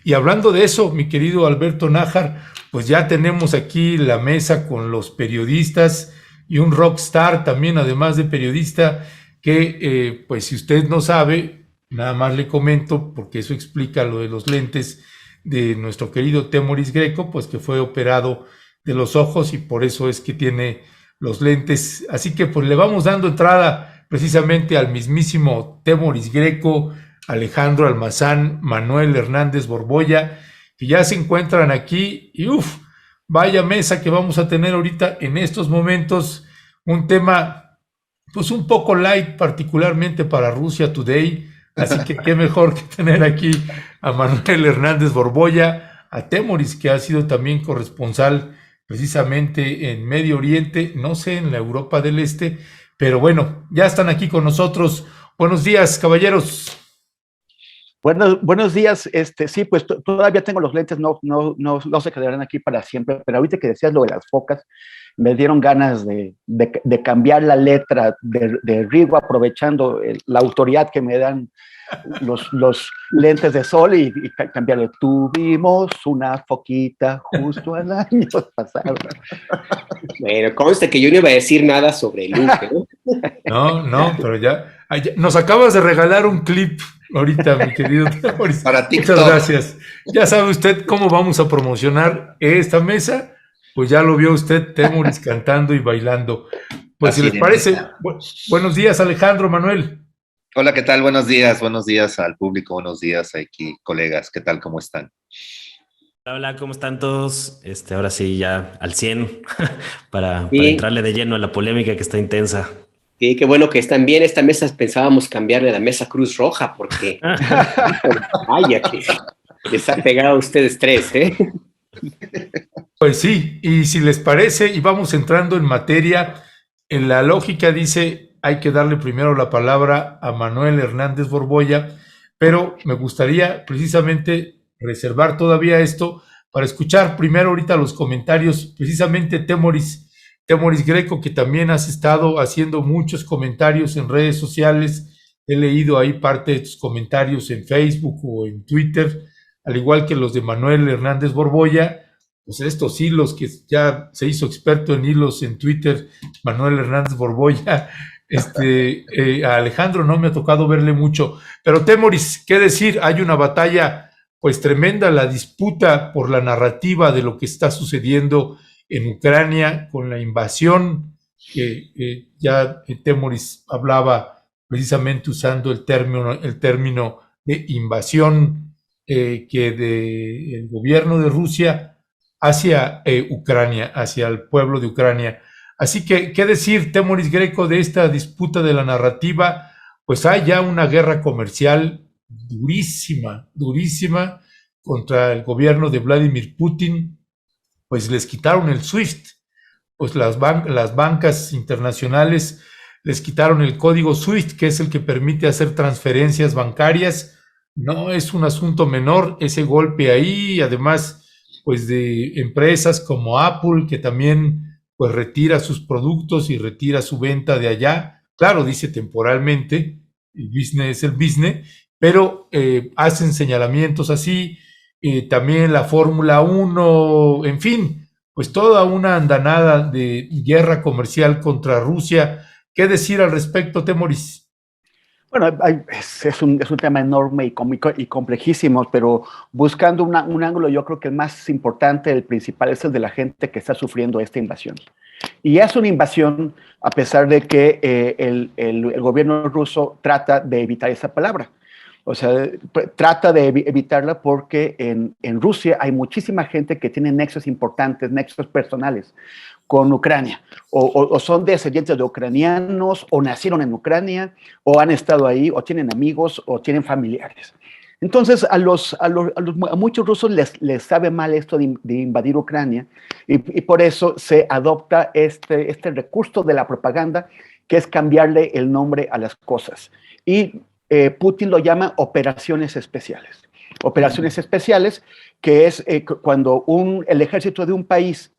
Y hablando de eso, mi querido Alberto Nájar, pues ya tenemos aquí la mesa con los periodistas y un rockstar también, además de periodista, que pues si usted no sabe, nada más le comento, porque eso explica lo de los lentes de nuestro querido Temoris Greco, pues que fue operado de los ojos y por eso es que tiene los lentes. Así que pues le vamos dando entrada precisamente al mismísimo Temoris Greco, Alejandro Almazán, Manuel Hernández Borboya, que ya se encuentran aquí y vaya mesa que vamos a tener ahorita en estos momentos, un tema pues un poco light, particularmente para Rusia Today, así que qué mejor que tener aquí a Manuel Hernández Borboya, a Temoris, que ha sido también corresponsal precisamente en Medio Oriente, no sé, en la Europa del Este, pero bueno, ya están aquí con nosotros. Buenos días, caballeros. Buenos días, sí, pues todavía tengo los lentes, no se quedarán aquí para siempre, pero ahorita que decías lo de las focas, me dieron ganas de cambiar la letra de Rigo, aprovechando la autoridad que me dan los lentes de sol y cambiarle. Tuvimos una foquita justo al año pasado. Bueno, conste que yo no iba a decir nada sobre el Luke, ¿no? No, pero ya nos acabas de regalar un clip ahorita, mi querido Temoris. Para TikTok. Muchas gracias. Ya sabe usted cómo vamos a promocionar esta mesa. Pues ya lo vio usted, Temoris, cantando y bailando. Pues Así si les parece, buenos días, Alejandro, Manuel. Hola, ¿qué tal? Buenos días al público, buenos días aquí, colegas, ¿qué tal? ¿Cómo están? Hola, ¿cómo están todos? Ahora sí, ya al 100 para entrarle de lleno a la polémica que está intensa. Sí, qué bueno que están bien. Esta mesa pensábamos cambiarle a la mesa Cruz Roja porque vaya que les ha pegado a ustedes tres, ¿eh? Pues sí, y si les parece, y vamos entrando en materia, en la lógica dice, hay que darle primero la palabra a Manuel Hernández Borboya, pero me gustaría precisamente reservar todavía esto para escuchar primero ahorita los comentarios, precisamente Temoris Greco, que también has estado haciendo muchos comentarios en redes sociales, he leído ahí parte de tus comentarios en Facebook o en Twitter, al igual que los de Manuel Hernández Borboya, pues estos hilos que ya se hizo experto en hilos en Twitter, Manuel Hernández Borboya, a Alejandro no me ha tocado verle mucho, pero Temoris, ¿qué decir? Hay una batalla pues tremenda, la disputa por la narrativa de lo que está sucediendo en Ucrania con la invasión, que ya Temoris hablaba precisamente usando el término de invasión que del gobierno de Rusia hacia Ucrania, hacia el pueblo de Ucrania. Así que, ¿qué decir, Temoris Greco, de esta disputa de la narrativa? Pues hay ya una guerra comercial durísima contra el gobierno de Vladimir Putin, pues les quitaron el SWIFT, pues las bancas internacionales les quitaron el código SWIFT, que es el que permite hacer transferencias bancarias. No es un asunto menor ese golpe ahí, además pues de empresas como Apple, que también pues retira sus productos y retira su venta de allá. Claro, dice temporalmente, el business es el business, pero hacen señalamientos así, también la Fórmula 1, en fin, pues toda una andanada de guerra comercial contra Rusia. ¿Qué decir al respecto, Temoris? Bueno, es un tema enorme y complejísimo, pero buscando un ángulo, yo creo que el más importante, el principal, es el de la gente que está sufriendo esta invasión. Y es una invasión a pesar de que el gobierno ruso trata de evitar esa palabra. O sea, trata de evitarla porque en Rusia hay muchísima gente que tiene nexos importantes, nexos personales con Ucrania, o son descendientes de ucranianos, o nacieron en Ucrania, o han estado ahí, o tienen amigos, o tienen familiares. Entonces, a muchos rusos les sabe mal esto de invadir Ucrania, y por eso se adopta este recurso de la propaganda, que es cambiarle el nombre a las cosas. Y Putin lo llama operaciones especiales. Operaciones especiales, que es cuando el ejército de un país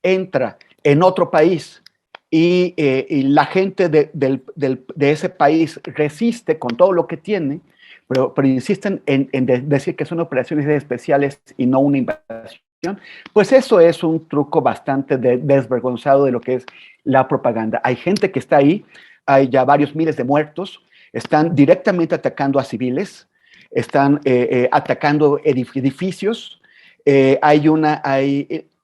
entra en otro país y la gente de ese país resiste con todo lo que tiene, pero insisten en decir que son operaciones especiales y no una invasión, pues eso es un truco bastante desvergonzado de lo que es la propaganda. Hay gente que está ahí, hay ya varios miles de muertos, están directamente atacando a civiles, están atacando edificios.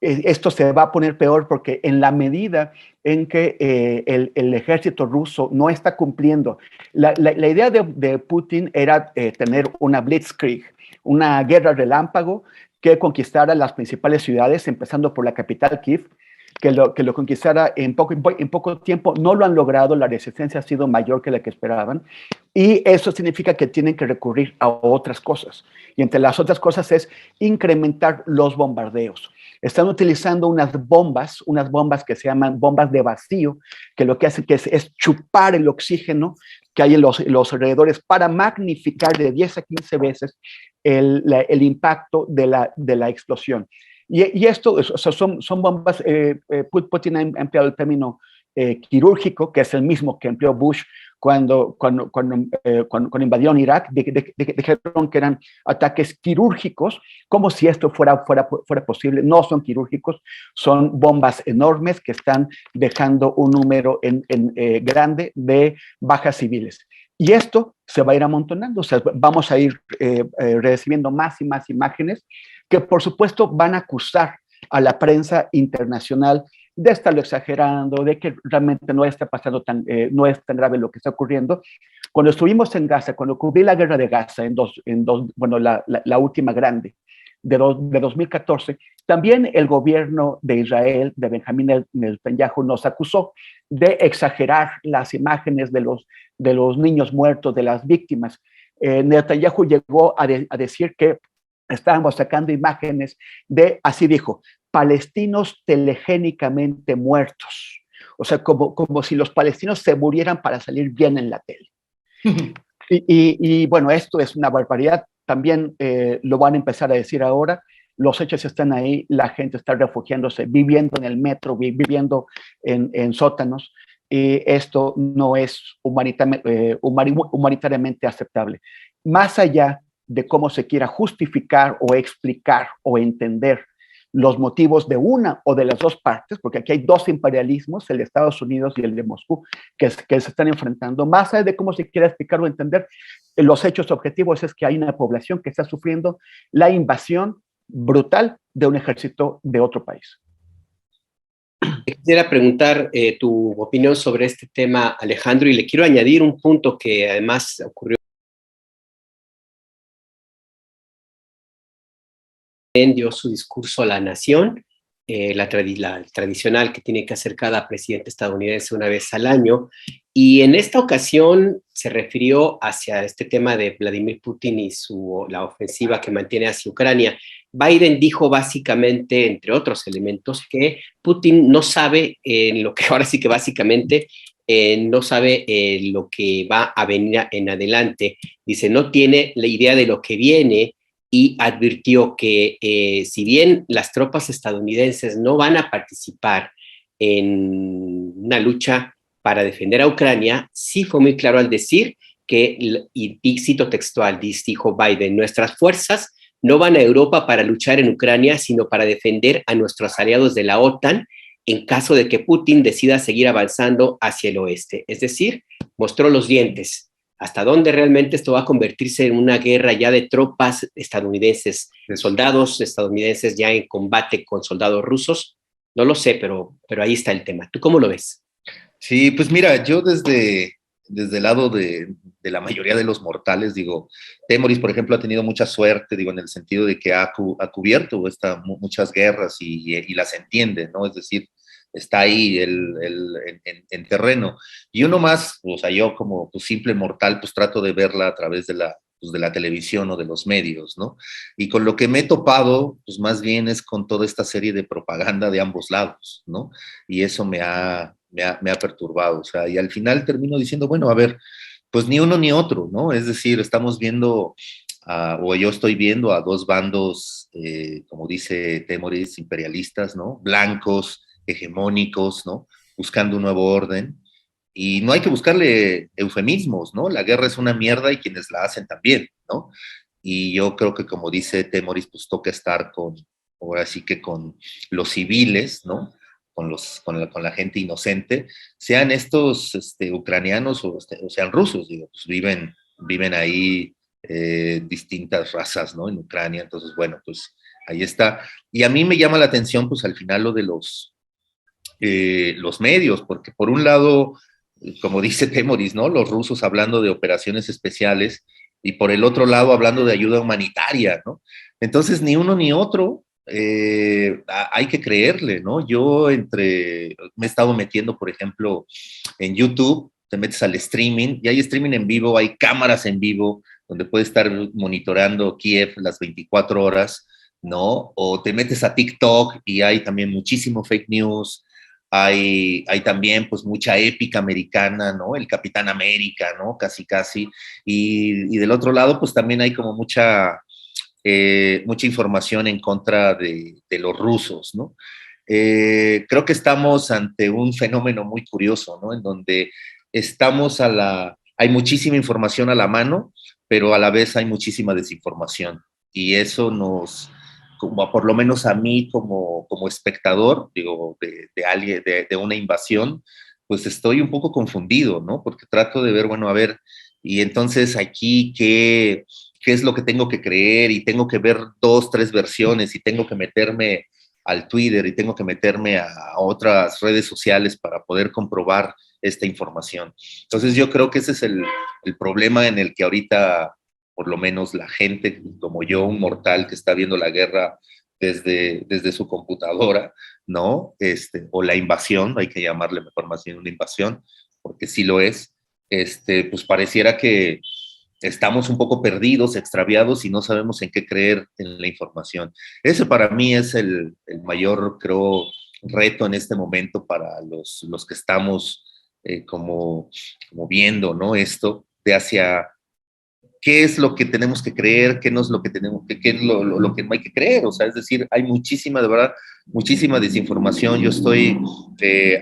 Esto se va a poner peor porque en la medida en que el ejército ruso no está cumpliendo, la idea de Putin era tener una blitzkrieg, una guerra relámpago que conquistara las principales ciudades, empezando por la capital Kiev, que lo conquistara en poco tiempo. No lo han logrado, la resistencia ha sido mayor que la que esperaban, y eso significa que tienen que recurrir a otras cosas. Y entre las otras cosas es incrementar los bombardeos. Están utilizando unas bombas que se llaman bombas de vacío, que lo que hacen es chupar el oxígeno que hay en los alrededores para magnificar de 10 a 15 veces el impacto de la explosión. Y esto, o sea, son bombas. Putin ha empleado el término quirúrgico, que es el mismo que empleó Bush cuando invadieron Irak. Dijeron que eran ataques quirúrgicos, como si esto fuera posible. No son quirúrgicos, son bombas enormes que están dejando un número grande de bajas civiles. Y esto se va a ir amontonando. O sea, vamos a ir recibiendo más y más imágenes que, por supuesto, van a acusar a la prensa internacional de estarlo exagerando, de que realmente no está pasando no es tan grave lo que está ocurriendo. Cuando estuvimos en Gaza, cuando cubrí la guerra de Gaza la última grande de 2014, también el gobierno de Israel, de Benjamín Netanyahu, nos acusó de exagerar las imágenes de los niños muertos, de las víctimas. Netanyahu llegó a decir que estábamos sacando imágenes de, así dijo, palestinos telegénicamente muertos. O sea, como si los palestinos se murieran para salir bien en la tele. Y bueno, esto es una barbaridad. También lo van a empezar a decir ahora. Los hechos están ahí, la gente está refugiándose, viviendo en el metro, viviendo en sótanos. Y esto no es humanitariamente aceptable. Más allá de cómo se quiera justificar o explicar o entender los motivos de una o de las dos partes, porque aquí hay dos imperialismos, el de Estados Unidos y el de Moscú, que se están enfrentando. Más allá de cómo se quiera explicar o entender, los hechos objetivos es que hay una población que está sufriendo la invasión brutal de un ejército de otro país. Quisiera preguntar tu opinión sobre este tema, Alejandro, y le quiero añadir un punto que además ocurrió. Dio su discurso a la nación, la tradicional que tiene que hacer cada presidente estadounidense una vez al año, y en esta ocasión se refirió hacia este tema de Vladimir Putin y la ofensiva que mantiene hacia Ucrania. Biden dijo básicamente, entre otros elementos, que Putin no sabe lo que ahora sí que básicamente no sabe lo que va a venir en adelante. Dice, no tiene la idea de lo que viene, y advirtió que si bien las tropas estadounidenses no van a participar en una lucha para defender a Ucrania, sí fue muy claro al decir que, y cito textual, dijo Biden, nuestras fuerzas no van a Europa para luchar en Ucrania, sino para defender a nuestros aliados de la OTAN en caso de que Putin decida seguir avanzando hacia el oeste. Es decir, mostró los dientes. ¿Hasta dónde realmente esto va a convertirse en una guerra ya de tropas estadounidenses, soldados estadounidenses ya en combate con soldados rusos? No lo sé, pero ahí está el tema. ¿Tú cómo lo ves? Sí, pues mira, yo desde el lado de la mayoría de los mortales, digo, Temoris, por ejemplo, ha tenido mucha suerte, digo, en el sentido de que ha cubierto muchas guerras y las entiende, ¿no? Es decir, está ahí en terreno. Y uno más, o sea, yo como pues, simple mortal, pues trato de verla a través de la televisión o de los medios, ¿no? Y con lo que me he topado, pues más bien es con toda esta serie de propaganda de ambos lados, ¿no? Y eso me ha perturbado, o sea, y al final termino diciendo, bueno, a ver, pues ni uno ni otro, ¿no? Es decir, estamos viendo, o yo estoy viendo a dos bandos, como dice Temoris, imperialistas, ¿no? Blancos, hegemónicos, ¿no? Buscando un nuevo orden. Y no hay que buscarle eufemismos, ¿no? La guerra es una mierda y quienes la hacen también, ¿no? Y yo creo que, como dice Temoris, pues toca estar ahora sí que con los civiles, ¿no? Con la gente inocente, sean estos ucranianos o sean rusos, digo, pues viven ahí distintas razas, ¿no? En Ucrania, entonces, bueno, pues ahí está. Y a mí me llama la atención, pues al final lo de los medios, porque por un lado, como dice Temoris, ¿no? Los rusos hablando de operaciones especiales y por el otro lado hablando de ayuda humanitaria, ¿no? Entonces, ni uno ni otro hay que creerle, ¿no? Yo me he estado metiendo, por ejemplo, en YouTube, te metes al streaming, y hay streaming en vivo, hay cámaras en vivo, donde puedes estar monitorando Kiev las 24 horas, ¿no? O te metes a TikTok y hay también muchísimo fake news, hay también pues mucha épica americana, ¿no? El Capitán América, ¿no? Casi, casi. Y del otro lado pues también hay como mucha información en contra de los rusos, ¿no? Creo que estamos ante un fenómeno muy curioso, ¿no? En donde hay muchísima información a la mano, pero a la vez hay muchísima desinformación. Y eso como por lo menos a mí como espectador, digo, de alguien, de una invasión, pues estoy un poco confundido, ¿no? Porque trato de ver, bueno, a ver, y entonces aquí, ¿qué es lo que tengo que creer? Y tengo que ver 2, 3 versiones, y tengo que meterme al Twitter, y tengo que meterme a otras redes sociales para poder comprobar esta información. Entonces yo creo que ese es el problema en el que ahorita, por lo menos la gente como yo, un mortal que está viendo la guerra desde su computadora, ¿no? O la invasión, hay que llamarle mejor más bien una invasión, porque sí lo es, pues pareciera que estamos un poco perdidos, extraviados y no sabemos en qué creer en la información. Ese para mí es el mayor, creo, reto en este momento para los que estamos como viendo, ¿no? Esto de hacia qué es lo que tenemos que creer, qué no es lo que tenemos, qué es lo que no hay que creer. O sea, es decir, hay muchísima, de verdad, muchísima desinformación. Yo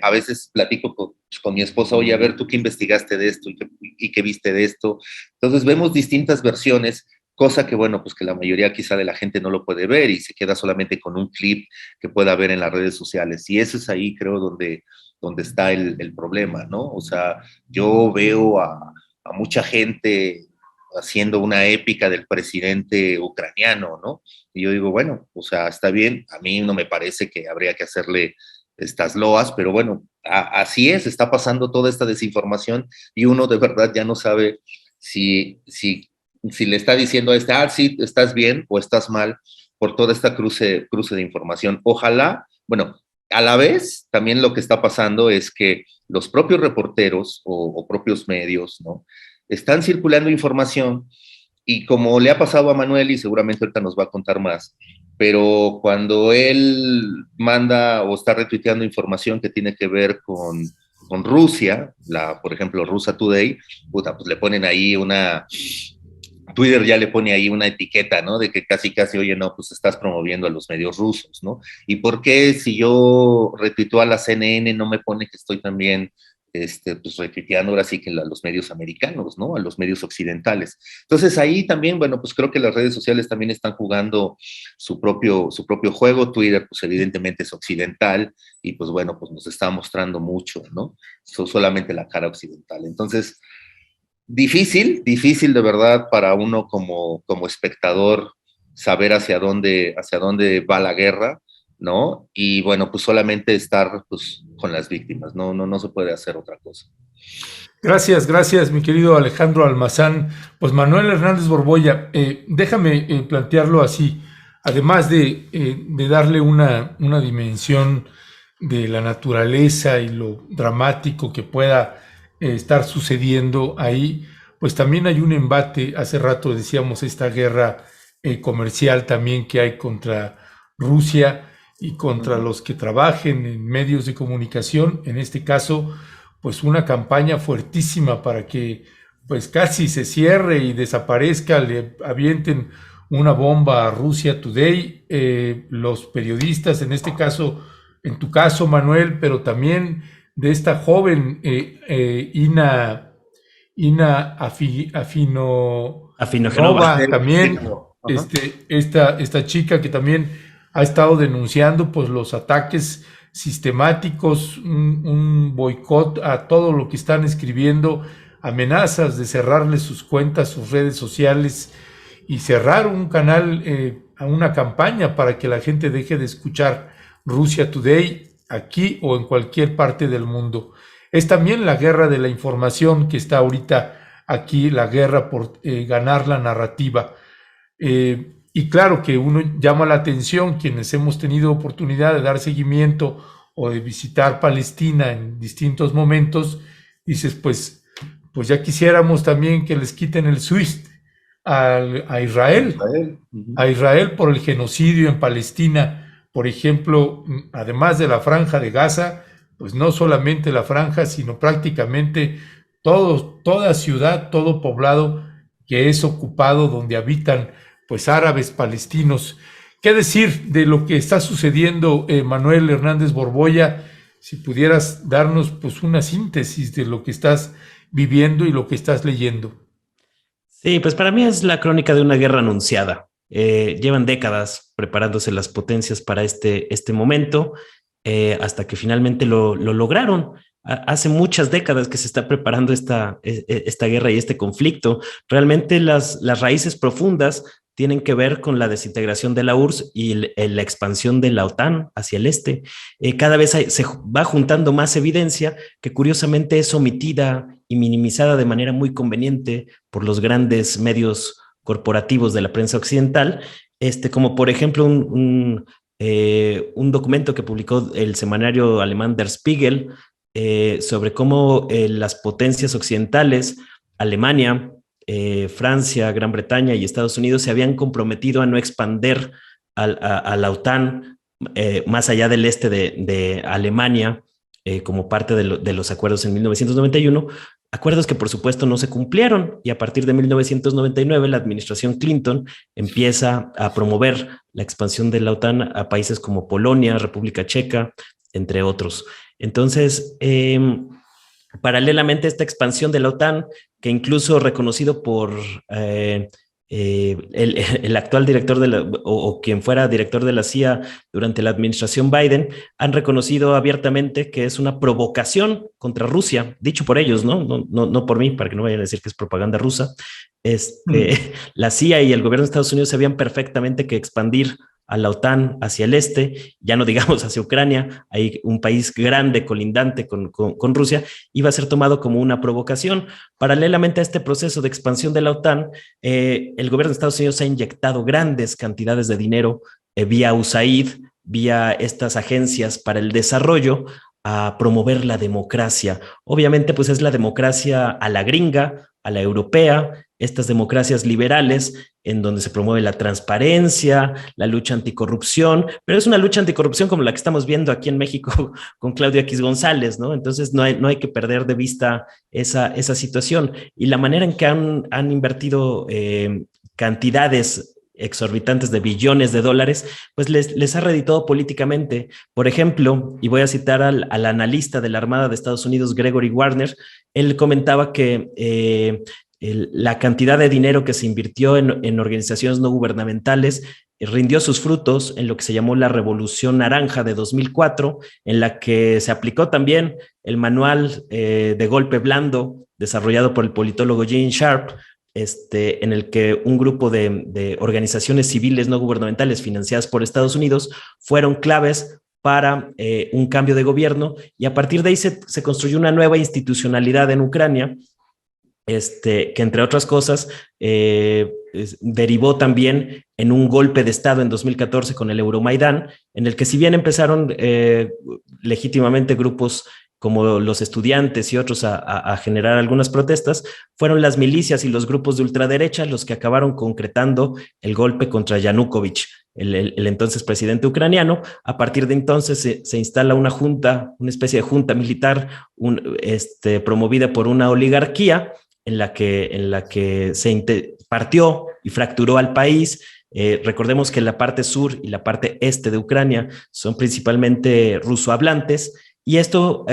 a veces platico con mi esposa, oye, a ver, ¿tú qué investigaste de esto y qué viste de esto? Entonces vemos distintas versiones, cosa que, bueno, pues que la mayoría quizá de la gente no lo puede ver y se queda solamente con un clip que pueda ver en las redes sociales. Y eso es ahí, creo, donde está el problema, ¿no? O sea, yo veo a mucha gente haciendo una épica del presidente ucraniano, ¿no? Y yo digo, bueno, o sea, está bien, a mí no me parece que habría que hacerle estas loas, pero bueno, así es, está pasando toda esta desinformación y uno de verdad ya no sabe si le está diciendo a sí, estás bien o estás mal por toda esta cruce de información. Ojalá, bueno, a la vez, también lo que está pasando es que los propios reporteros o propios medios, ¿no? Están circulando información y como le ha pasado a Manuel y seguramente ahorita nos va a contar más, pero cuando él manda o está retuiteando información que tiene que ver con Rusia, por ejemplo, Rusa Today, puta, pues le ponen ahí Twitter ya le pone ahí una etiqueta, ¿no? De que casi, oye, no, pues estás promoviendo a los medios rusos, ¿no? ¿Y por qué si yo retuiteo a la CNN no me pone que estoy también pues retuiteando ahora sí que a los medios americanos, ¿no? A los medios occidentales. Entonces ahí también, bueno, pues creo que las redes sociales también están jugando su propio juego. Twitter, pues evidentemente es occidental y pues bueno, pues nos está mostrando mucho, ¿no? Solamente la cara occidental. Entonces, difícil de verdad para uno como espectador saber hacia dónde va la guerra, ¿no? Y bueno, pues solamente estar pues con las víctimas, no se puede hacer otra cosa. Gracias, mi querido Alejandro Almazán. Pues Manuel Hernández Borboya, déjame plantearlo así, además de darle una dimensión de la naturaleza y lo dramático que pueda estar sucediendo ahí, pues también hay un embate, hace rato decíamos esta guerra comercial también que hay contra Rusia y contra los que trabajen en medios de comunicación, en este caso, pues una campaña fuertísima para que pues casi se cierre y desaparezca, le avienten una bomba a Rusia Today, los periodistas, en este caso, en tu caso, Manuel, pero también de esta joven Ina Afinova, también, esta chica que también ha estado denunciando pues los ataques sistemáticos, un boicot a todo lo que están escribiendo, amenazas de cerrarles sus cuentas, sus redes sociales y cerrar un canal, a una campaña para que la gente deje de escuchar Russia Today aquí o en cualquier parte del mundo. Es también la guerra de la información que está ahorita aquí, la guerra por ganar la narrativa. Y claro que uno llama la atención, quienes hemos tenido oportunidad de dar seguimiento o de visitar Palestina en distintos momentos, dices, pues ya quisiéramos también que les quiten el SWIFT a Israel, a Israel por el genocidio en Palestina, por ejemplo, además de la Franja de Gaza, pues no solamente la franja, sino prácticamente toda ciudad, todo poblado que es ocupado, donde habitan pues árabes palestinos. ¿Qué decir de lo que está sucediendo, Manuel Hernández Borboya? Si pudieras darnos pues una síntesis de lo que estás viviendo y lo que estás leyendo. Sí, pues para mí es la crónica de una guerra anunciada. Llevan décadas preparándose las potencias para este momento, hasta que finalmente lo lograron. Hace muchas décadas que se está preparando esta guerra y este conflicto. Realmente las raíces profundas tienen que ver con la desintegración de la URSS y la expansión de la OTAN hacia el este. Cada vez se va juntando más evidencia que curiosamente es omitida y minimizada de manera muy conveniente por los grandes medios corporativos de la prensa occidental, como por ejemplo un documento que publicó el semanario alemán Der Spiegel sobre cómo las potencias occidentales, Alemania, Francia, Gran Bretaña y Estados Unidos se habían comprometido a no expandir a la OTAN más allá del este de Alemania, como parte de los acuerdos en 1991, acuerdos que por supuesto no se cumplieron, y a partir de 1999 la administración Clinton empieza a promover la expansión de la OTAN a países como Polonia, República Checa, entre otros. Entonces, paralelamente a esta expansión de la OTAN, que incluso reconocido por el actual director o quien fuera director de la CIA durante la administración Biden, han reconocido abiertamente que es una provocación contra Rusia, dicho por ellos, no por mí, para que no vayan a decir que es propaganda rusa. La CIA y el gobierno de Estados Unidos sabían perfectamente que expandir a la OTAN hacia el este, ya no digamos hacia Ucrania, hay un país grande colindante con Rusia, iba a ser tomado como una provocación. Paralelamente a este proceso de expansión de la OTAN, el gobierno de Estados Unidos ha inyectado grandes cantidades de dinero vía USAID, vía estas agencias para el desarrollo, a promover la democracia. Obviamente, pues es la democracia a la gringa, a la europea, estas democracias liberales en donde se promueve la transparencia, la lucha anticorrupción, pero es una lucha anticorrupción como la que estamos viendo aquí en México con Claudio X González, ¿no? Entonces no hay que perder de vista esa situación. Y la manera en que han invertido cantidades exorbitantes de billones de dólares, pues les ha reditado políticamente. Por ejemplo, y voy a citar al analista de la Armada de Estados Unidos, Gregory Warner, él comentaba que la cantidad de dinero que se invirtió en organizaciones no gubernamentales rindió sus frutos en lo que se llamó la Revolución Naranja de 2004, en la que se aplicó también el manual de golpe blando desarrollado por el politólogo Gene Sharp, en el que un grupo de organizaciones civiles no gubernamentales financiadas por Estados Unidos fueron claves para un cambio de gobierno, y a partir de ahí se construyó una nueva institucionalidad en Ucrania, que entre otras cosas derivó también en un golpe de Estado en 2014 con el Euromaidán, en el que si bien empezaron legítimamente grupos como los estudiantes y otros a generar algunas protestas, fueron las milicias y los grupos de ultraderecha los que acabaron concretando el golpe contra Yanukovych, el entonces presidente ucraniano. A partir de entonces se instala una junta, una especie de junta militar promovida por una oligarquía en la que se partió y fracturó al país. Recordemos que la parte sur y la parte este de Ucrania son principalmente rusohablantes, Y esto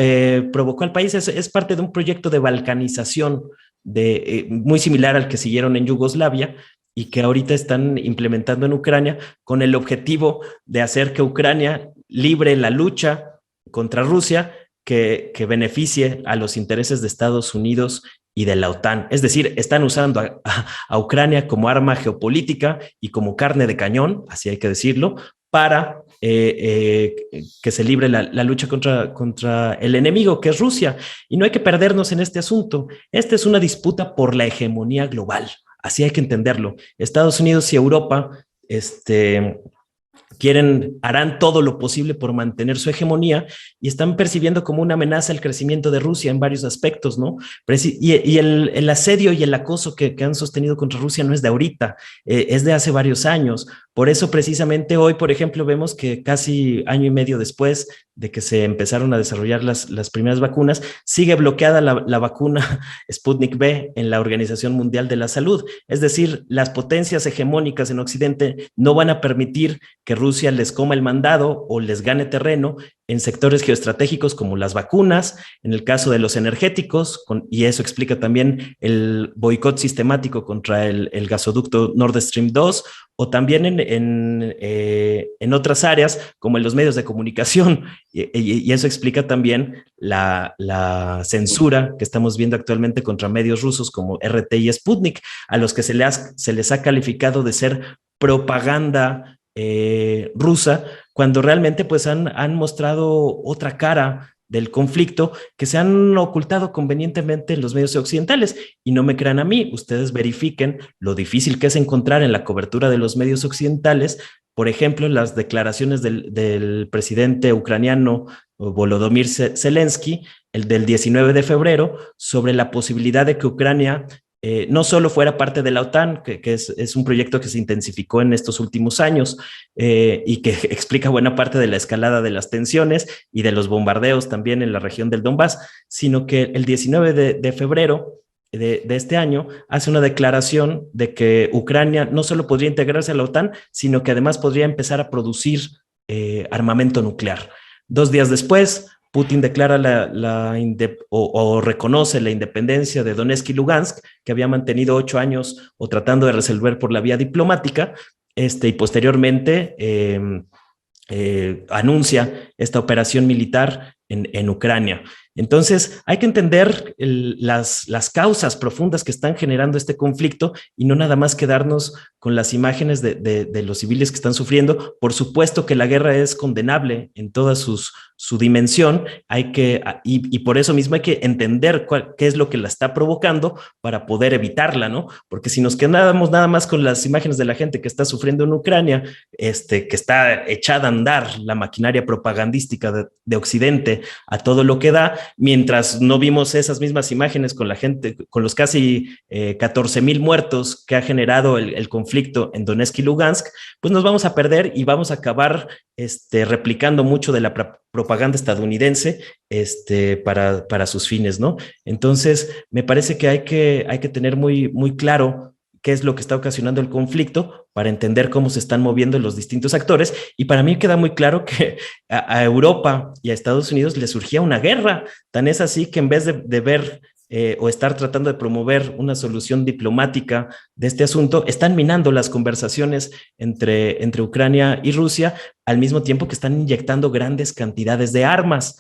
provocó al país, es parte de un proyecto de balcanización muy similar al que siguieron en Yugoslavia y que ahorita están implementando en Ucrania con el objetivo de hacer que Ucrania libre la lucha contra Rusia que beneficie a los intereses de Estados Unidos y de la OTAN. Es decir, están usando a Ucrania como arma geopolítica y como carne de cañón, así hay que decirlo, para que se libre la lucha contra el enemigo, que es Rusia. Y no hay que perdernos en este asunto. Esta es una disputa por la hegemonía global. Así hay que entenderlo. Estados Unidos y Europa harán todo lo posible por mantener su hegemonía y están percibiendo como una amenaza el crecimiento de Rusia en varios aspectos, ¿no? Y el asedio y el acoso que han sostenido contra Rusia no es de ahorita, es de hace varios años. Por eso precisamente hoy, por ejemplo, vemos que casi año y medio después de que se empezaron a desarrollar las primeras vacunas, sigue bloqueada la vacuna Sputnik V en la Organización Mundial de la Salud. Es decir, las potencias hegemónicas en Occidente no van a permitir que Rusia les coma el mandado o les gane terreno en sectores geoestratégicos como las vacunas, en el caso de los energéticos, y eso explica también el boicot sistemático contra el gasoducto Nord Stream 2, o también en otras áreas como en los medios de comunicación, y eso explica también la censura que estamos viendo actualmente contra medios rusos como RT y Sputnik, a los que se les ha calificado de ser propaganda rusa, cuando realmente pues han mostrado otra cara del conflicto que se han ocultado convenientemente en los medios occidentales. Y no me crean a mí, ustedes verifiquen lo difícil que es encontrar en la cobertura de los medios occidentales, por ejemplo, las declaraciones del presidente ucraniano Volodymyr Zelensky, el del 19 de febrero, sobre la posibilidad de que Ucrania no solo fuera parte de la OTAN, que es un proyecto que se intensificó en estos últimos años y que explica buena parte de la escalada de las tensiones y de los bombardeos también en la región del Donbass, sino que el 19 de febrero de este año hace una declaración de que Ucrania no solo podría integrarse a la OTAN, sino que además podría empezar a producir armamento nuclear. 2 días después, Putin declara o reconoce la independencia de Donetsk y Lugansk, que había mantenido 8 años o tratando de resolver por la vía diplomática, y posteriormente anuncia esta operación militar en Ucrania. Entonces, hay que entender las causas profundas que están generando este conflicto y no nada más quedarnos con las imágenes de los civiles que están sufriendo. Por supuesto que la guerra es condenable en toda su dimensión, y por eso mismo hay que entender qué es lo que la está provocando para poder evitarla, ¿no? Porque si nos quedamos nada más con las imágenes de la gente que está sufriendo en Ucrania, que está echada a andar la maquinaria propagandística de Occidente a todo lo que da, mientras no vimos esas mismas imágenes con la gente, con los casi 14,000 muertos que ha generado el conflicto en Donetsk y Lugansk, pues nos vamos a perder y vamos a acabar replicando mucho de la propaganda estadounidense para sus fines, ¿no? Entonces, me parece que hay que tener muy, muy claro qué es lo que está ocasionando el conflicto para entender cómo se están moviendo los distintos actores. Y para mí queda muy claro que a Europa y a Estados Unidos les surgía una guerra. Tan es así que en vez de ver o estar tratando de promover una solución diplomática de este asunto, están minando las conversaciones entre Ucrania y Rusia, al mismo tiempo que están inyectando grandes cantidades de armas.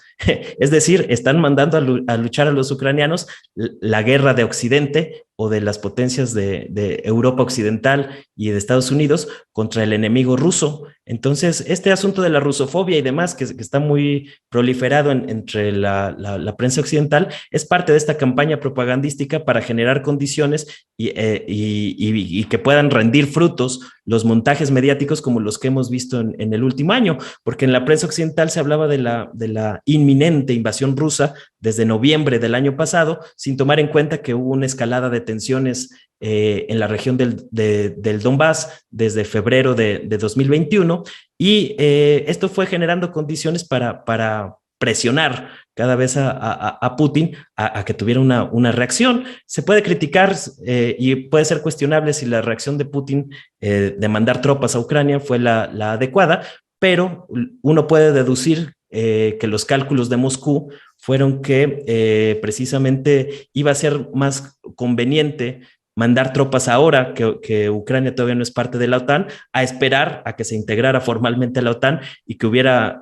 Es decir, están mandando a luchar a los ucranianos la guerra de Occidente o de las potencias de Europa Occidental y de Estados Unidos contra el enemigo ruso. Entonces, este asunto de la rusofobia y demás, que está muy proliferado entre la prensa occidental, es parte de esta campaña propagandística para generar condiciones y que puedan rendir frutos los montajes mediáticos como los que hemos visto en el último año, porque en la prensa occidental se hablaba de la inminente invasión rusa desde noviembre del año pasado, sin tomar en cuenta que hubo una escalada de tensiones en la región del Donbass desde febrero de 2021, y esto fue generando condiciones para presionar cada vez a Putin a que tuviera una reacción. Se puede criticar y puede ser cuestionable si la reacción de Putin de mandar tropas a Ucrania fue la adecuada, pero uno puede deducir que los cálculos de Moscú fueron que precisamente iba a ser más conveniente mandar tropas ahora que Ucrania todavía no es parte de la OTAN, a esperar a que se integrara formalmente a la OTAN y que hubiera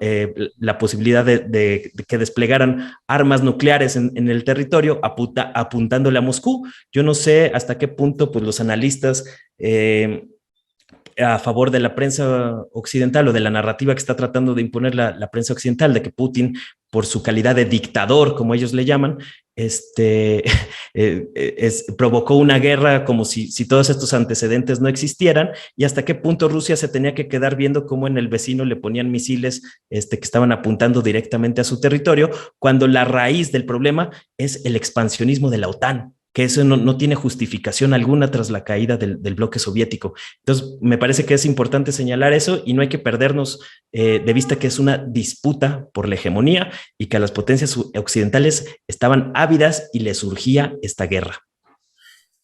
la posibilidad de que desplegaran armas nucleares en el territorio, apuntándole a Moscú. Yo no sé hasta qué punto pues, los analistas a favor de la prensa occidental o de la narrativa que está tratando de imponer la prensa occidental, de que Putin, por su calidad de dictador, como ellos le llaman, provocó una guerra como si todos estos antecedentes no existieran, y hasta qué punto Rusia se tenía que quedar viendo cómo en el vecino le ponían misiles que estaban apuntando directamente a su territorio, cuando la raíz del problema es el expansionismo de la OTAN, que eso no tiene justificación alguna tras la caída del bloque soviético. Entonces, me parece que es importante señalar eso y no hay que perdernos de vista que es una disputa por la hegemonía y que a las potencias occidentales estaban ávidas y les surgía esta guerra.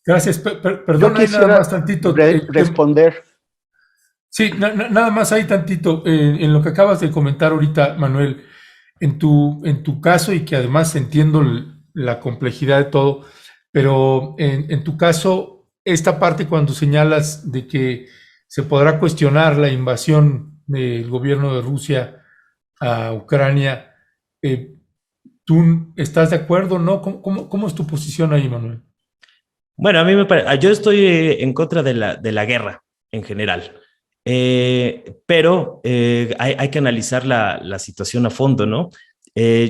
Gracias. Perdón, nada más tantito. Responder. Sí, nada más hay tantito. En lo que acabas de comentar ahorita, Manuel, en tu caso, y que además entiendo la complejidad de todo, pero en tu caso, esta parte cuando señalas de que se podrá cuestionar la invasión del gobierno de Rusia a Ucrania, ¿tú estás de acuerdo, no? ¿Cómo es tu posición ahí, Manuel? Bueno, a mí yo estoy en contra de la guerra en general, pero hay que analizar la situación a fondo, ¿no?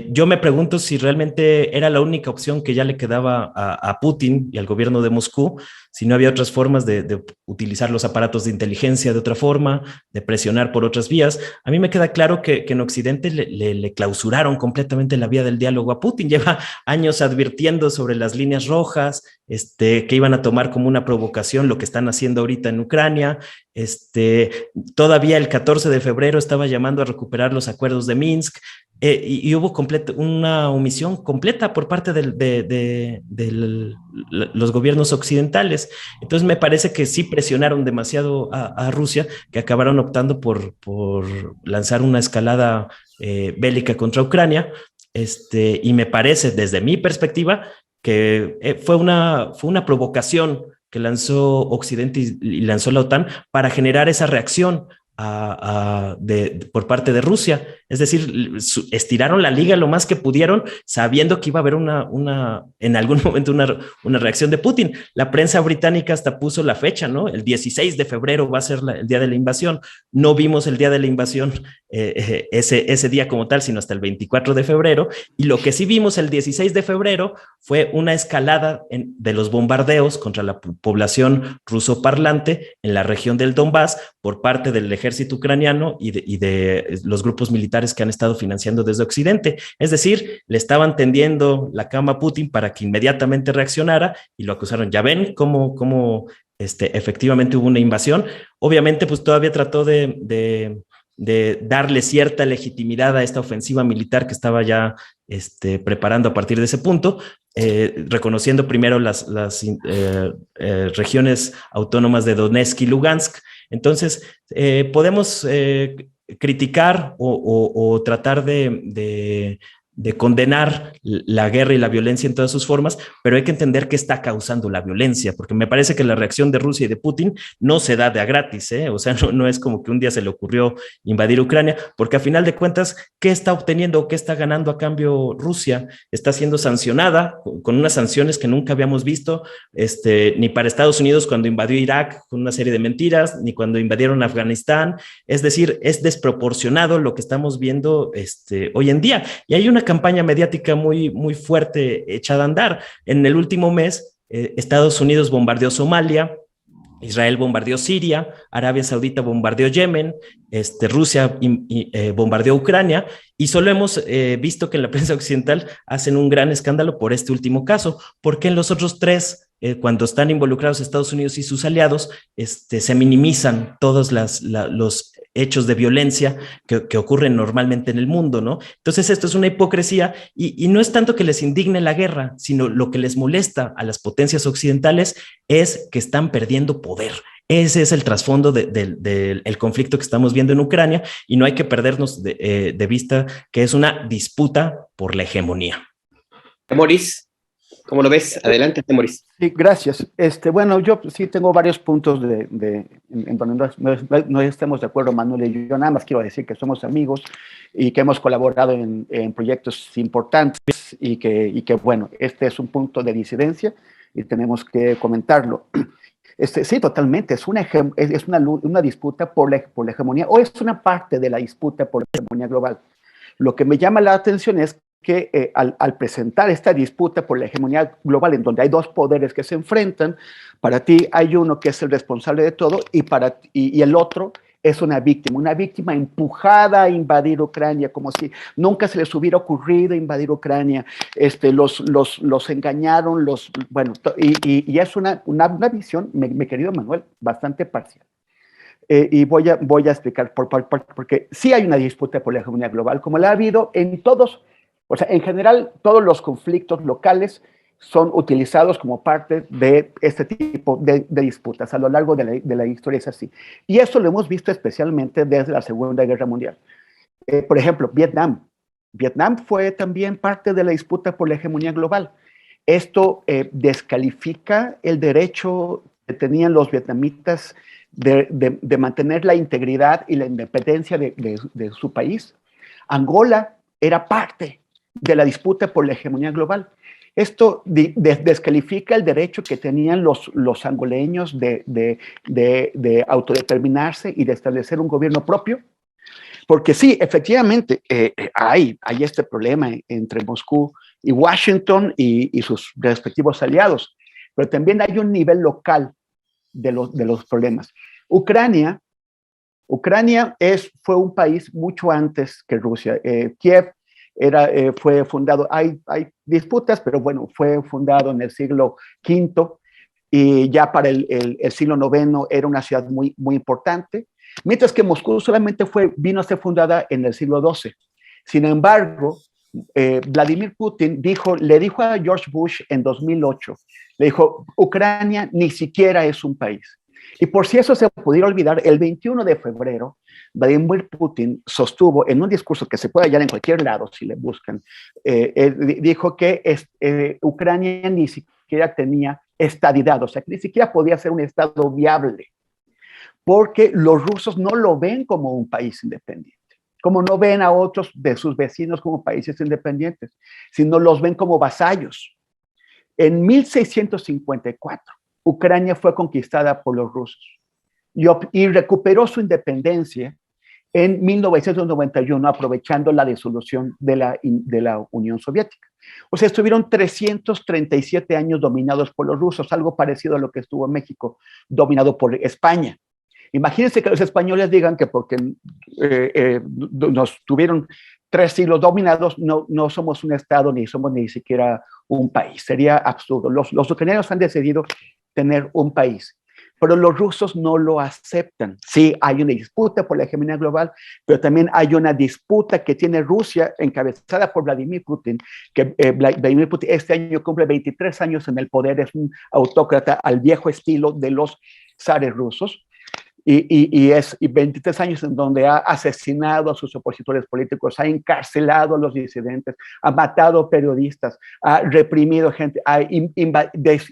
Yo me pregunto si realmente era la única opción que ya le quedaba a Putin y al gobierno de Moscú, si no había otras formas de utilizar los aparatos de inteligencia de otra forma, de presionar por otras vías. A mí me queda claro que en Occidente le clausuraron completamente la vía del diálogo a Putin. Lleva años advirtiendo sobre las líneas rojas, que iban a tomar como una provocación lo que están haciendo ahorita en Ucrania. Todavía el 14 de febrero estaba llamando a recuperar los acuerdos de Minsk. Y hubo una omisión completa por parte de los gobiernos occidentales. Entonces me parece que sí presionaron demasiado a Rusia, que acabaron optando por lanzar una escalada bélica contra Ucrania. Y me parece, desde mi perspectiva, que fue una provocación que lanzó Occidente y lanzó la OTAN para generar esa reacción por parte de Rusia. Es decir, estiraron la liga lo más que pudieron, sabiendo que iba a haber en algún momento una reacción de Putin. La prensa británica hasta puso la fecha, ¿no? El 16 de febrero va a ser el día de la invasión. No vimos el día de la invasión ese día como tal, sino hasta el 24 de febrero. Y lo que sí vimos el 16 de febrero fue una escalada de los bombardeos contra la población rusoparlante en la región del Donbass por parte del ejército ucraniano y de los grupos militares que han estado financiando desde Occidente. Es decir, le estaban tendiendo la cama a Putin para que inmediatamente reaccionara y lo acusaron. Ya ven cómo efectivamente hubo una invasión. Obviamente, pues todavía trató de darle cierta legitimidad a esta ofensiva militar que estaba ya preparando a partir de ese punto, reconociendo primero las regiones autónomas de Donetsk y Lugansk. Entonces, podemos criticar o tratar de condenar la guerra y la violencia en todas sus formas, pero hay que entender qué está causando la violencia, porque me parece que la reacción de Rusia y de Putin no se da de a gratis, ¿eh? O sea, no es como que un día se le ocurrió invadir Ucrania, porque a final de cuentas, ¿qué está obteniendo o qué está ganando a cambio Rusia? Está siendo sancionada con unas sanciones que nunca habíamos visto, ni para Estados Unidos cuando invadió Irak con una serie de mentiras, ni cuando invadieron Afganistán. Es decir, es desproporcionado lo que estamos viendo hoy en día, y hay una campaña mediática muy, muy fuerte echada a andar. En el último mes, Estados Unidos bombardeó Somalia, Israel bombardeó Siria, Arabia Saudita bombardeó Yemen, Rusia bombardeó Ucrania, y solo hemos visto que en la prensa occidental hacen un gran escándalo por este último caso, porque en los otros tres, cuando están involucrados Estados Unidos y sus aliados, se minimizan todos los hechos de violencia que ocurren normalmente en el mundo, ¿no? Entonces esto es una hipocresía y no es tanto que les indigne la guerra, sino lo que les molesta a las potencias occidentales es que están perdiendo poder. Ese es el trasfondo del conflicto que estamos viendo en Ucrania y no hay que perdernos de vista que es una disputa por la hegemonía. Temoris, ¿cómo lo ves? Adelante, Temoris. Sí, gracias. Bueno, yo sí tengo varios puntos en donde no estemos de acuerdo, Manuel y yo. Nada más quiero decir que somos amigos y que hemos colaborado en proyectos importantes y que, bueno, este es un punto de disidencia y tenemos que comentarlo. Sí, totalmente. Es una disputa por la hegemonía, o es una parte de la disputa por la hegemonía global. Lo que me llama la atención es que al presentar esta disputa por la hegemonía global, en donde hay dos poderes que se enfrentan, para ti hay uno que es el responsable de todo y el otro es una víctima empujada a invadir Ucrania, como si nunca se les hubiera ocurrido invadir Ucrania. Los engañaron, y es una visión, mi querido Manuel, bastante parcial. Y voy a explicar porque sí hay una disputa por la hegemonía global, como la ha habido en todos, o sea, en general, todos los conflictos locales son utilizados como parte de este tipo de disputas. A lo largo de la historia es así. Y eso lo hemos visto especialmente desde la Segunda Guerra Mundial. Por ejemplo, Vietnam. Vietnam fue también parte de la disputa por la hegemonía global. Esto descalifica el derecho que tenían los vietnamitas de mantener la integridad y la independencia de su país. Angola era parte de la disputa por la hegemonía global. Esto descalifica el derecho que tenían los angoleños de autodeterminarse y de establecer un gobierno propio, porque sí, efectivamente, hay este problema entre Moscú y Washington y sus respectivos aliados, pero también hay un nivel local de los problemas. Ucrania fue un país mucho antes que Rusia. Kiev fue fundado, hay disputas, pero bueno, fue fundado en el siglo V y ya para el siglo IX era una ciudad muy, muy importante, mientras que Moscú solamente vino a ser fundada en el siglo XII. Sin embargo, Vladimir Putin le dijo a George Bush en 2008, le dijo, Ucrania ni siquiera es un país. Y por si eso se pudiera olvidar, el 21 de febrero, Vladimir Putin sostuvo en un discurso que se puede hallar en cualquier lado si le buscan, dijo que Ucrania ni siquiera tenía estadidad, o sea, que ni siquiera podía ser un estado viable, porque los rusos no lo ven como un país independiente, como no ven a otros de sus vecinos como países independientes, sino los ven como vasallos. En 1654, Ucrania fue conquistada por los rusos y recuperó su independencia en 1991, aprovechando la disolución de la Unión Soviética. O sea, estuvieron 337 años dominados por los rusos, algo parecido a lo que estuvo en México, dominado por España. Imagínense que los españoles digan que porque nos tuvieron 3 siglos dominados, no somos un estado ni somos ni siquiera un país. Sería absurdo. Los ucranianos han decidido tener un país, pero los rusos no lo aceptan. Sí, hay una disputa por la hegemonía global, pero también hay una disputa que tiene Rusia, encabezada por Vladimir Putin, que Vladimir Putin este año cumple 23 años en el poder, es un autócrata al viejo estilo de los zares rusos, y 23 años en donde ha asesinado a sus opositores políticos, ha encarcelado a los disidentes, ha matado periodistas, ha reprimido gente,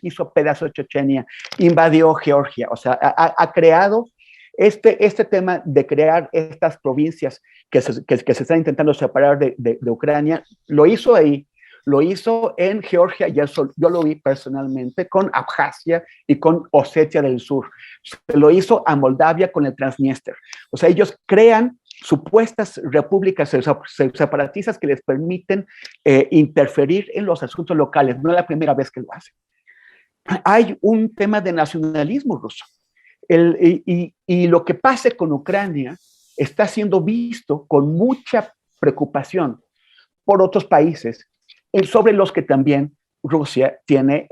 hizo pedazos Chechenia, invadió Georgia, o sea, ha creado este tema de crear estas provincias que se están intentando separar de Ucrania. Lo hizo ahí. Lo hizo en Georgia, yo lo vi personalmente, con Abjasia y con Osetia del Sur. Se lo hizo a Moldavia con el Transnistria. O sea, ellos crean supuestas repúblicas separatistas que les permiten interferir en los asuntos locales. No es la primera vez que lo hacen. Hay un tema de nacionalismo ruso. Y lo que pase con Ucrania está siendo visto con mucha preocupación por otros países, sobre los que también Rusia tiene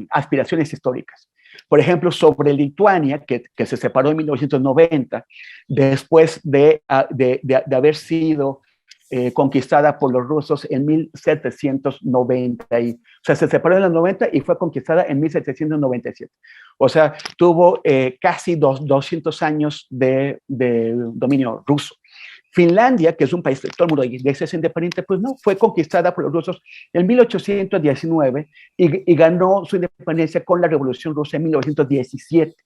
aspiraciones históricas. Por ejemplo, sobre Lituania, que se separó en 1990, después de haber sido conquistada por los rusos en 1790. O sea, se separó en los 90 y fue conquistada en 1797. O sea, tuvo casi 200 años de dominio ruso. Finlandia, que es un país que todo el mundo dice es independiente, pues no, fue conquistada por los rusos en 1819 y ganó su independencia con la Revolución Rusa en 1917.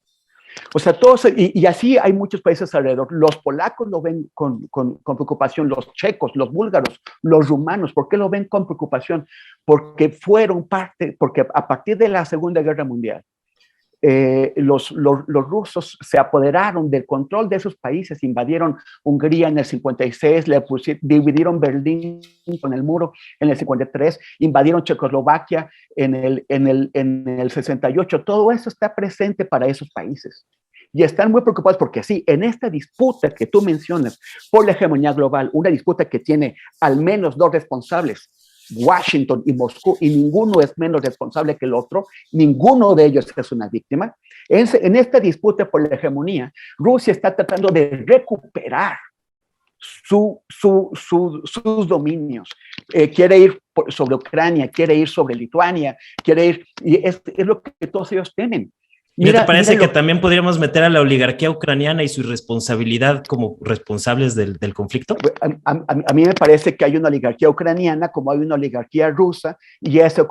O sea, todos, y así hay muchos países alrededor. Los polacos lo ven con preocupación, los checos, los búlgaros, los rumanos. ¿Por qué lo ven con preocupación? Porque fueron parte, porque a partir de la Segunda Guerra Mundial, los rusos se apoderaron del control de esos países, invadieron Hungría en el 56, dividieron Berlín con el muro en el 53, invadieron Checoslovaquia en el 68. Todo eso está presente para esos países. Y están muy preocupados porque sí, en esta disputa que tú mencionas por la hegemonía global, una disputa que tiene al menos dos responsables, Washington y Moscú, y ninguno es menos responsable que el otro, ninguno de ellos es una víctima. En esta disputa por la hegemonía, Rusia está tratando de recuperar sus dominios. Quiere ir sobre Ucrania, quiere ir sobre Lituania, quiere ir, y es lo que todos ellos temen. ¿No te parece que también podríamos meter a la oligarquía ucraniana y su irresponsabilidad como responsables del conflicto? A mí me parece que hay una oligarquía ucraniana como hay una oligarquía rusa, y esa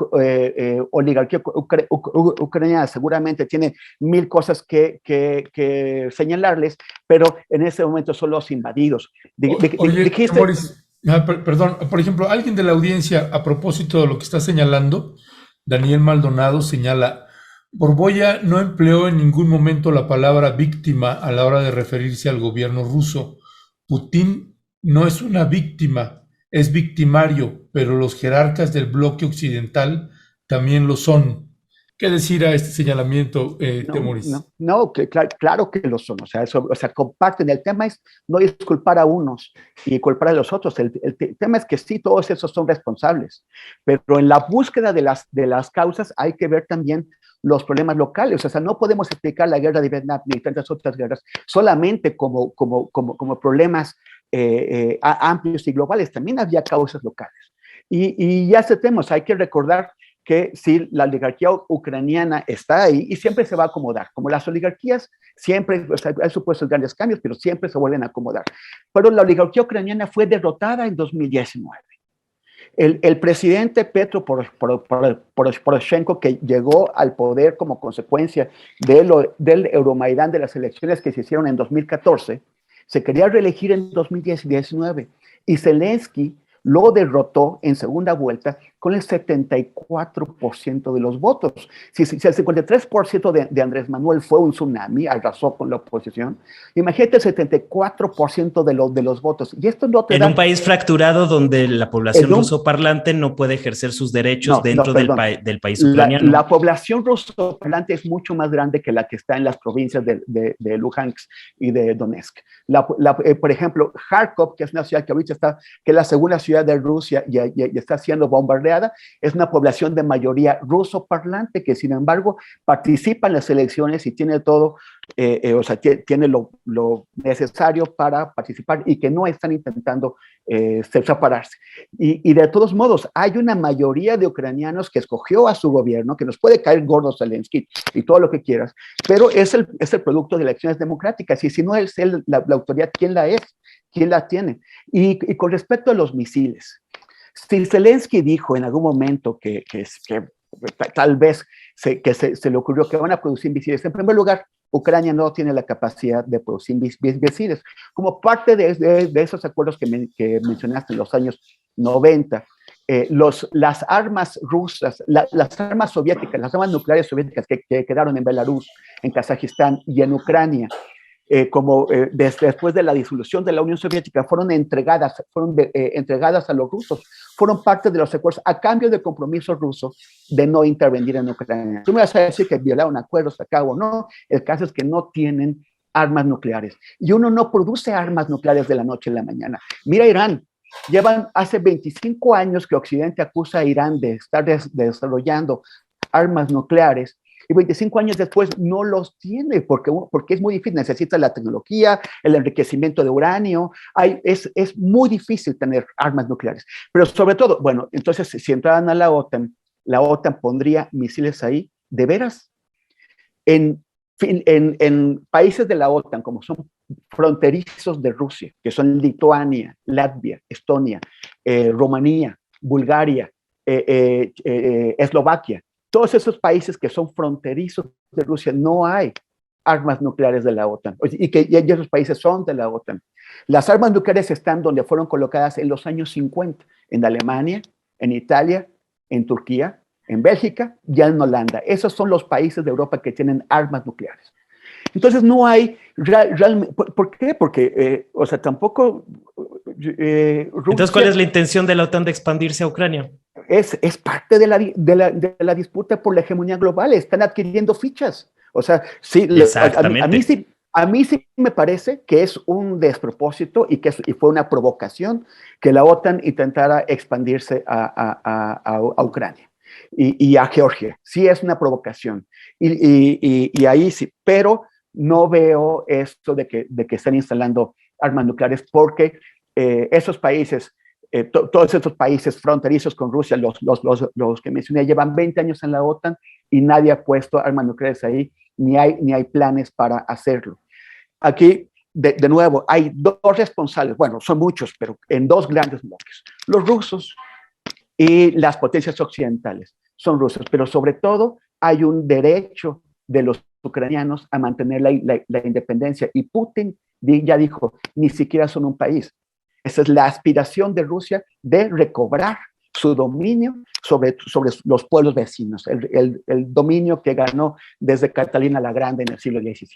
oligarquía ucraniana seguramente tiene mil cosas que señalarles, pero en ese momento son los invadidos. Boris, perdón, por ejemplo, alguien de la audiencia, a propósito de lo que está señalando, Daniel Maldonado señala: Borbolla no empleó en ningún momento la palabra víctima a la hora de referirse al gobierno ruso. Putin no es una víctima, es victimario, pero los jerarcas del bloque occidental también lo son. ¿Qué decir a este señalamiento, Temoris? Claro que lo son. O sea, comparten. El tema es no disculpar a unos y culpar a los otros. El tema es que sí, todos esos son responsables, pero en la búsqueda de las causas hay que ver también los problemas locales. O sea, no podemos explicar la guerra de Vietnam ni tantas otras guerras solamente como problemas amplios y globales. También había causas locales. Y ya aceptemos, hay que recordar que sí, la oligarquía ucraniana está ahí y siempre se va a acomodar. Como las oligarquías, siempre, o sea, hay supuestos grandes cambios, pero siempre se vuelven a acomodar. Pero la oligarquía ucraniana fue derrotada en 2019. El presidente Petro Poroshenko, que llegó al poder como consecuencia del Euromaidán, de las elecciones que se hicieron en 2014, se quería reelegir en 2019 y Zelensky lo derrotó en segunda vuelta con el 74% de los votos. Si el 53% de Andrés Manuel fue un tsunami, arrasó con la oposición, imagínate el 74% de los votos. Y esto no te en un país fracturado donde la población rusoparlante no puede ejercer sus derechos dentro del país ucraniano. La población rusoparlante es mucho más grande que la que está en las provincias de Luhansk y de Donetsk. Por ejemplo, Kharkov, que es una ciudad que ahorita está, que es la segunda ciudad de Rusia y está siendo bombardeada, es una población de mayoría rusoparlante que, sin embargo, participa en las elecciones y tiene todo, o sea, tiene lo necesario para participar y que no están intentando separarse. Y de todos modos, hay una mayoría de ucranianos que escogió a su gobierno, que nos puede caer gordo Zelensky y todo lo que quieras, pero es el producto de elecciones democráticas, y si no es la autoridad, ¿quién la es? ¿Quién la tiene? Y con respecto a los misiles, si Zelensky dijo en algún momento que tal vez se le ocurrió que van a producir misiles, en primer lugar, Ucrania no tiene la capacidad de producir misiles. Como parte de esos acuerdos que mencionaste en los años 90, las armas rusas, las armas soviéticas, las armas nucleares soviéticas que quedaron en Belarus, en Kazajistán y en Ucrania, después de la disolución de la Unión Soviética, fueron entregadas a los rusos, fueron parte de los acuerdos a cambio del compromiso ruso de no intervenir en Ucrania. Tú me vas a decir que violaron acuerdos acá o no, el caso es que no tienen armas nucleares, y uno no produce armas nucleares de la noche a la mañana. Mira Irán, llevan hace 25 años que Occidente acusa a Irán de estar desarrollando armas nucleares, y 25 años después no los tiene porque es muy difícil, necesita la tecnología, el enriquecimiento de uranio, es muy difícil tener armas nucleares. Pero sobre todo, bueno, entonces si entraran a la OTAN pondría misiles ahí, ¿de veras? En países de la OTAN, como son fronterizos de Rusia, que son Lituania, Latvia, Estonia, Rumanía, Bulgaria, Eslovaquia, todos esos países que son fronterizos de Rusia, no hay armas nucleares de la OTAN, y esos países son de la OTAN. Las armas nucleares están donde fueron colocadas en los años 50, en Alemania, en Italia, en Turquía, en Bélgica y en Holanda. Esos son los países de Europa que tienen armas nucleares. Entonces no hay realmente, ¿por qué? Porque, o sea, tampoco Rusia, entonces, ¿cuál es la intención de la OTAN de expandirse a Ucrania? Es parte de la disputa por la hegemonía global. Están adquiriendo fichas. O sea, sí, exactamente. A mí sí me parece que es un despropósito y fue una provocación que la OTAN intentara expandirse a Ucrania y a Georgia. Sí es una provocación. Y ahí sí, pero no veo esto de que están instalando armas nucleares porque esos países, todos estos países fronterizos con Rusia, los que mencioné, llevan 20 años en la OTAN y nadie ha puesto armas nucleares ahí, ni hay planes para hacerlo. Aquí, de nuevo, hay dos responsables, bueno, son muchos, pero en dos grandes bloques. Los rusos y las potencias occidentales son rusos, pero sobre todo hay un derecho de los ucranianos a mantener la independencia. Y Putin ya dijo, ni siquiera son un país. Esa es la aspiración de Rusia de recobrar su dominio sobre los pueblos vecinos, el dominio que ganó desde Catalina la Grande en el siglo XVII.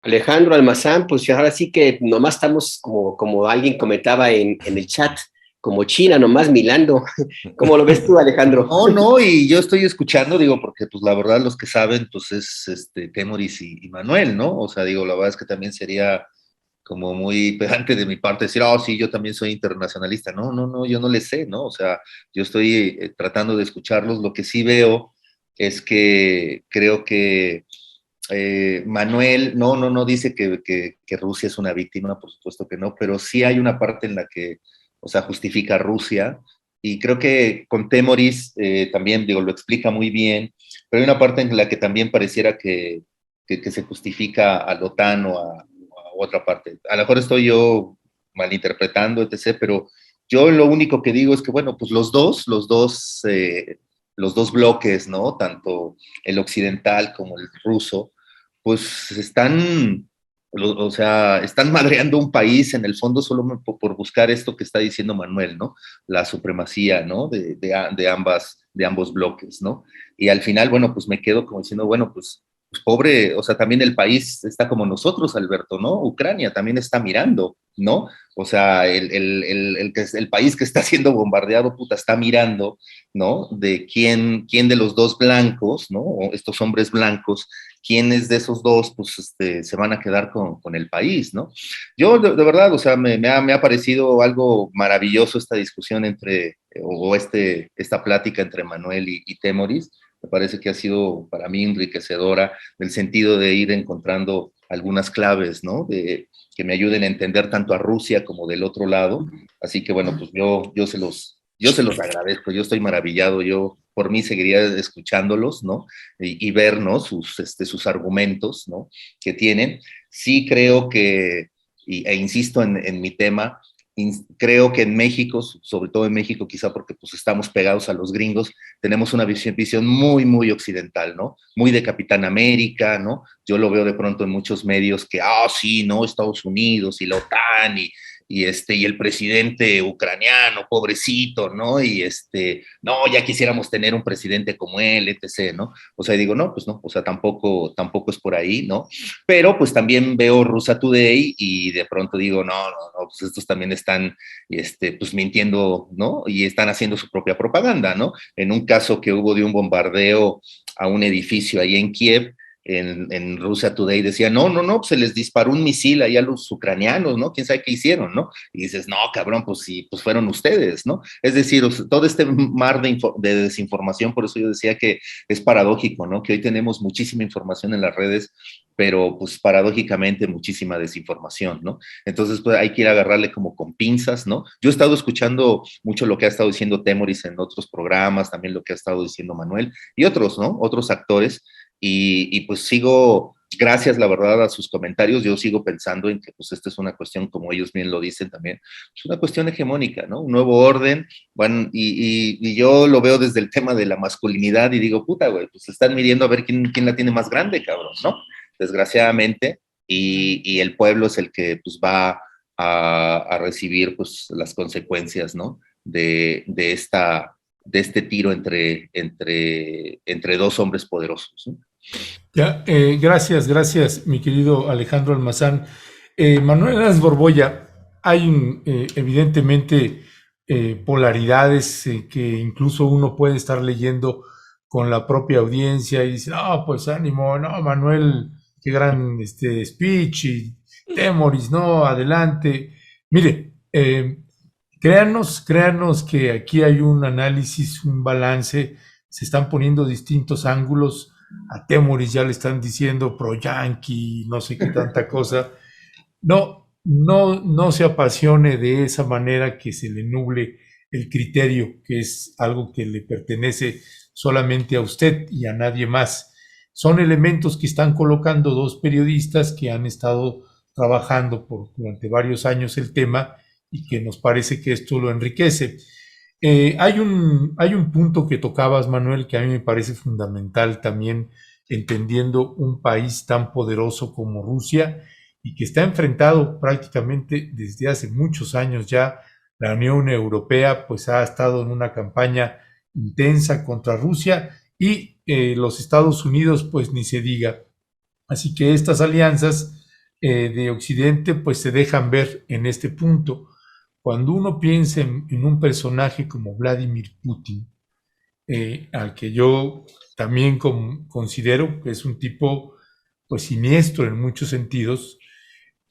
Alejandro Almazán, pues ahora sí que nomás estamos, como alguien comentaba en el chat, como China, nomás milando. ¿Cómo lo ves tú, Alejandro? No, y yo estoy escuchando, digo, porque pues la verdad los que saben, pues es Temoris y Manuel, ¿no? O sea, digo, la verdad es que también sería como muy pedante de mi parte decir, oh, sí, yo también soy internacionalista. No, yo no le sé, ¿no? O sea, yo estoy tratando de escucharlos. Lo que sí veo es que creo que Manuel no dice que Rusia es una víctima, por supuesto que no, pero sí hay una parte en la que, o sea, justifica a Rusia, y creo que con Temoris también, digo, lo explica muy bien, pero hay una parte en la que también pareciera que se justifica a la OTAN o a otra parte. A lo mejor estoy yo malinterpretando, etc., pero yo lo único que digo es que, bueno, pues los dos bloques, ¿no? Tanto el occidental como el ruso, pues están madreando un país en el fondo solo por buscar esto que está diciendo Manuel, ¿no? La supremacía, ¿no? De ambos bloques, ¿no? Y al final, bueno, pues me quedo como diciendo, bueno, pues pobre, o sea, también el país está como nosotros, Alberto, ¿no? Ucrania también está mirando, ¿no? O sea, el país que está siendo bombardeado, puta, está mirando, ¿no? De quién de los dos blancos, ¿no? O estos hombres blancos, quiénes de esos dos, pues, se van a quedar con el país, ¿no? Yo, de verdad, o sea, me ha parecido algo maravilloso esta discusión esta plática entre Manuel y Temoris. Me parece que ha sido para mí enriquecedora, en el sentido de ir encontrando algunas claves, ¿no? Que me ayuden a entender tanto a Rusia como del otro lado. Así que, bueno, pues yo se los agradezco, yo estoy maravillado, yo por mí seguiría escuchándolos, ¿no? Y ver, ¿no? Sus argumentos, ¿no? Que tienen. Sí creo que, e insisto en mi tema, creo que en México, sobre todo en México, quizá porque pues estamos pegados a los gringos, tenemos una visión muy, muy occidental, ¿no? Muy de Capitán América, ¿no? Yo lo veo de pronto en muchos medios que, sí, ¿no? Estados Unidos y la OTAN y el presidente ucraniano, pobrecito, ¿no? No, ya quisiéramos tener un presidente como él, etc., ¿no? O sea, digo, no, pues no, o sea, tampoco es por ahí, ¿no? Pero pues también veo Russia Today y de pronto digo, no, pues estos también están, pues mintiendo, ¿no? Y están haciendo su propia propaganda, ¿no? En un caso que hubo de un bombardeo a un edificio ahí en Kiev, en Rusia Today decía, no, pues se les disparó un misil ahí a los ucranianos, ¿no? ¿Quién sabe qué hicieron, no? Y dices, no, cabrón, pues sí, pues fueron ustedes, ¿no? Es decir, todo este mar de desinformación, por eso yo decía que es paradójico, ¿no? Que hoy tenemos muchísima información en las redes, pero pues paradójicamente muchísima desinformación, ¿no? Entonces, pues hay que ir a agarrarle como con pinzas, ¿no? Yo he estado escuchando mucho lo que ha estado diciendo Temoris en otros programas, también lo que ha estado diciendo Manuel y otros, ¿no? Otros actores, y pues sigo, gracias la verdad a sus comentarios, yo sigo pensando en que pues esta es una cuestión, como ellos bien lo dicen también, es una cuestión hegemónica, ¿no? Un nuevo orden, bueno, y yo lo veo desde el tema de la masculinidad y digo, puta, güey, pues están midiendo a ver quién la tiene más grande, cabrón, ¿no? Desgraciadamente, y el pueblo es el que pues va a recibir pues las consecuencias, ¿no? De este tiro entre dos hombres poderosos, ¿no? Ya, gracias, mi querido Alejandro Almazán. Manuel Hernández Borboya, hay evidentemente polaridades que incluso uno puede estar leyendo con la propia audiencia y dice, no, pues ánimo, no, Manuel, qué gran speech, y Temoris, no, adelante. Mire, créanos que aquí hay un análisis, un balance, se están poniendo distintos ángulos. A Temoris ya le están diciendo pro yankee, no sé qué tanta cosa. No se apasione de esa manera que se le nuble el criterio, que es algo que le pertenece solamente a usted y a nadie más. Son elementos que están colocando dos periodistas que han estado trabajando durante varios años el tema y que nos parece que esto lo enriquece. Hay un punto que tocabas, Manuel, que a mí me parece fundamental también, entendiendo un país tan poderoso como Rusia y que está enfrentado prácticamente desde hace muchos años ya. La Unión Europea pues ha estado en una campaña intensa contra Rusia y los Estados Unidos pues ni se diga. Así que estas alianzas de Occidente pues se dejan ver en este punto. Cuando uno piensa en un personaje como Vladimir Putin, al que yo también considero que es un tipo pues siniestro en muchos sentidos,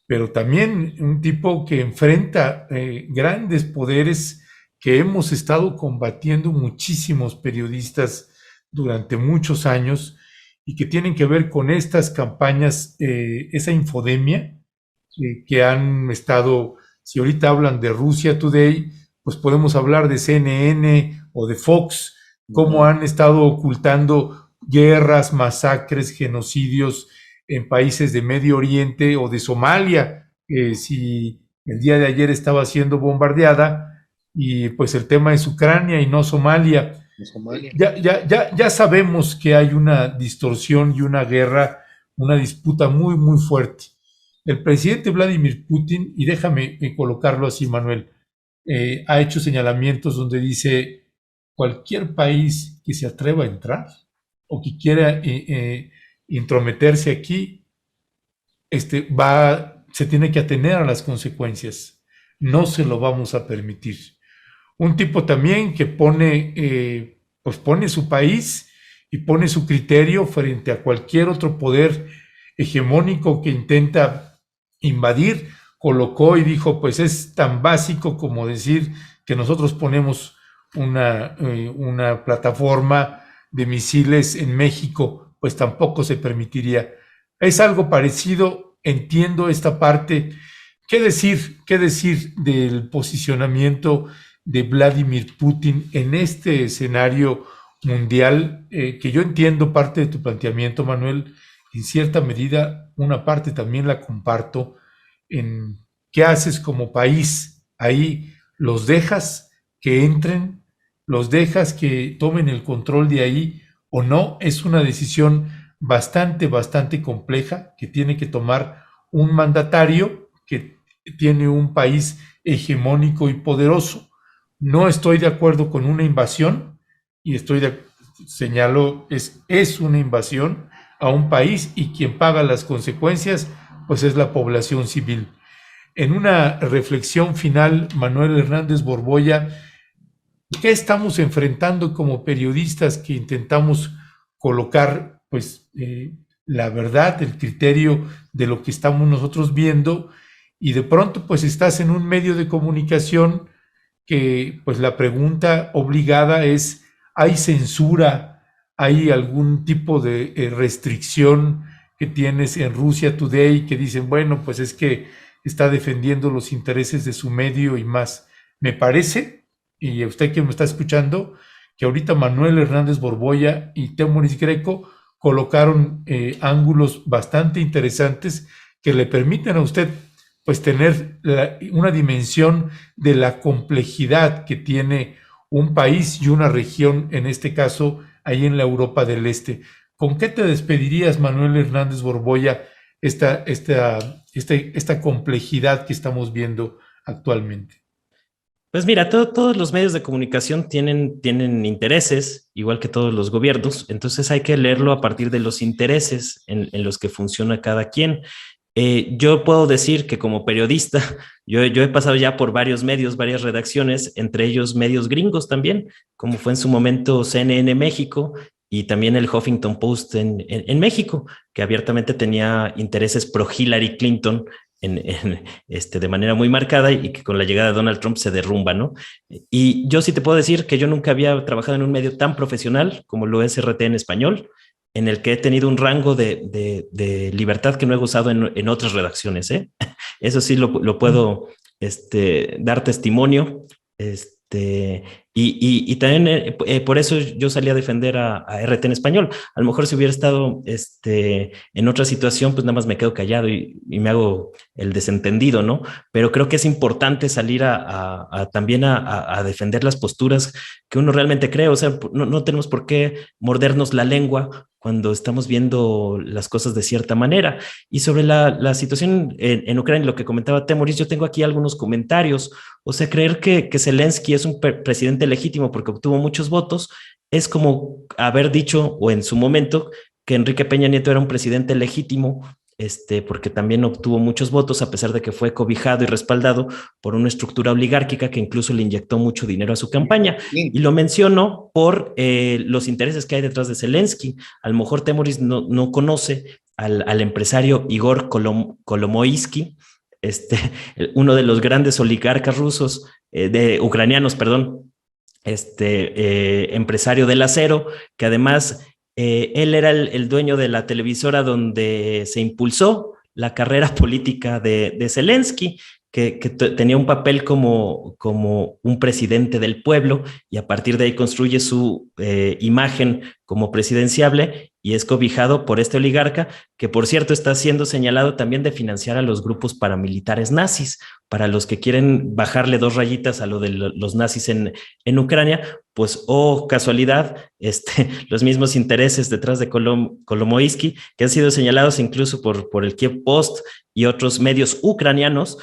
pero también un tipo que enfrenta grandes poderes que hemos estado combatiendo muchísimos periodistas durante muchos años y que tienen que ver con estas campañas, esa infodemia que han estado. Si ahorita hablan de Rusia Today, pues podemos hablar de CNN o de Fox, cómo han estado ocultando guerras, masacres, genocidios en países de Medio Oriente o de Somalia, si el día de ayer estaba siendo bombardeada, y pues el tema es Ucrania y no Somalia. Ya sabemos que hay una distorsión y una guerra, una disputa muy, muy fuerte. El presidente Vladimir Putin, y déjame colocarlo así, Manuel, ha hecho señalamientos donde dice cualquier país que se atreva a entrar o que quiera intrometerse aquí, se tiene que atener a las consecuencias. No se lo vamos a permitir. Un tipo también que pone su país y pone su criterio frente a cualquier otro poder hegemónico que intenta invadir, colocó y dijo, pues es tan básico como decir que nosotros ponemos una plataforma de misiles en México, pues tampoco se permitiría. Es algo parecido, entiendo esta parte. ¿Qué decir del posicionamiento de Vladimir Putin en este escenario mundial? Que yo entiendo parte de tu planteamiento, Manuel, en cierta medida, una parte también la comparto, en qué haces como país. Ahí los dejas que entren, los dejas que tomen el control de ahí o no. Es una decisión bastante compleja que tiene que tomar un mandatario que tiene un país hegemónico y poderoso. No estoy de acuerdo con una invasión y señalo, es una invasión a un país y quien paga las consecuencias pues es la población civil. En una reflexión final, Manuel Hernández Borboya, ¿qué estamos enfrentando como periodistas que intentamos colocar pues la verdad, el criterio de lo que estamos nosotros viendo, y de pronto pues estás en un medio de comunicación que pues la pregunta obligada es, ¿hay censura? ¿Hay algún tipo de restricción que tienes en Russia Today que dicen, bueno, pues es que está defendiendo los intereses de su medio y más? Me parece, y a usted que me está escuchando, que ahorita Manuel Hernández Borboya y Temoris Greco colocaron ángulos bastante interesantes que le permiten a usted pues tener una dimensión de la complejidad que tiene un país y una región, en este caso, ahí en la Europa del Este. ¿Con qué te despedirías, Manuel Hernández Borboya, esta complejidad que estamos viendo actualmente? Pues mira, todos los medios de comunicación tienen intereses, igual que todos los gobiernos, entonces hay que leerlo a partir de los intereses en los que funciona cada quien. Yo puedo decir que como periodista, yo he pasado ya por varios medios, varias redacciones, entre ellos medios gringos también, como fue en su momento CNN México y también el Huffington Post en México, que abiertamente tenía intereses pro Hillary Clinton de manera muy marcada y que con la llegada de Donald Trump se derrumba, ¿no? Y yo sí te puedo decir que yo nunca había trabajado en un medio tan profesional como lo es RT en español, en el que he tenido un rango de libertad que no he gozado en otras redacciones, ¿eh? Eso sí lo puedo dar testimonio. Y también por eso yo salí a defender a RT en español. A lo mejor si hubiera estado en otra situación, pues nada más me quedo callado y me hago el desentendido, ¿no? Pero creo que es importante salir también a defender las posturas que uno realmente cree. O sea, no tenemos por qué mordernos la lengua cuando estamos viendo las cosas de cierta manera. Y sobre la situación en Ucrania, lo que comentaba Temoris, yo tengo aquí algunos comentarios. O sea, creer que Zelensky es un presidente legítimo porque obtuvo muchos votos es como haber dicho, o en su momento, que Enrique Peña Nieto era un presidente legítimo porque también obtuvo muchos votos a pesar de que fue cobijado y respaldado por una estructura oligárquica que incluso le inyectó mucho dinero a su campaña. Y lo menciono por los intereses que hay detrás de Zelensky. A lo mejor Temoris no conoce al empresario Igor Kolomoisky, uno de los grandes oligarcas rusos, ucranianos, perdón, empresario del acero, que además él era el dueño de la televisora donde se impulsó la carrera política de Zelensky, que tenía un papel como un presidente del pueblo y a partir de ahí construye su imagen como presidenciable y es cobijado por este oligarca que, por cierto, está siendo señalado también de financiar a los grupos paramilitares nazis. Para los que quieren bajarle 2 rayitas a lo de los nazis en Ucrania, pues, casualidad, los mismos intereses detrás de Kolomoisky, que han sido señalados incluso por el Kiev Post y otros medios ucranianos,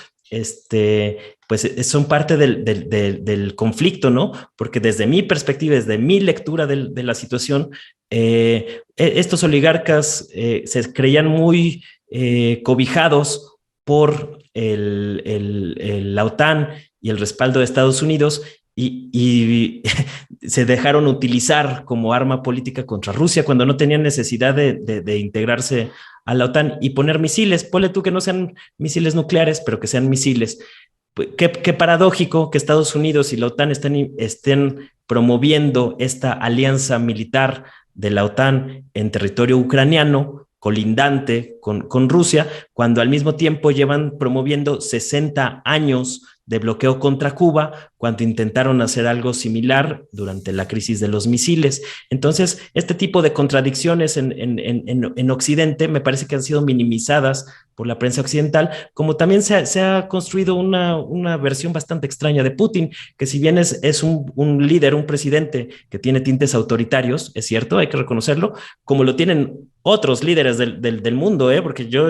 pues son parte del conflicto, ¿no? Porque desde mi perspectiva, desde mi lectura de la situación, estos oligarcas se creían muy cobijados por la OTAN y el respaldo de Estados Unidos y se dejaron utilizar como arma política contra Rusia cuando no tenían necesidad de integrarse a la OTAN y poner misiles. Ponle tú que no sean misiles nucleares, pero que sean misiles. Qué paradójico que Estados Unidos y la OTAN estén promoviendo esta alianza militar de la OTAN en territorio ucraniano, colindante con Rusia, cuando al mismo tiempo llevan promoviendo 60 años de bloqueo contra Cuba, cuando intentaron hacer algo similar durante la crisis de los misiles. Entonces, este tipo de contradicciones en Occidente me parece que han sido minimizadas por la prensa occidental, como también se ha construido una versión bastante extraña de Putin, que si bien es un líder, un presidente que tiene tintes autoritarios, es cierto, hay que reconocerlo, como lo tienen otros líderes del mundo, porque yo,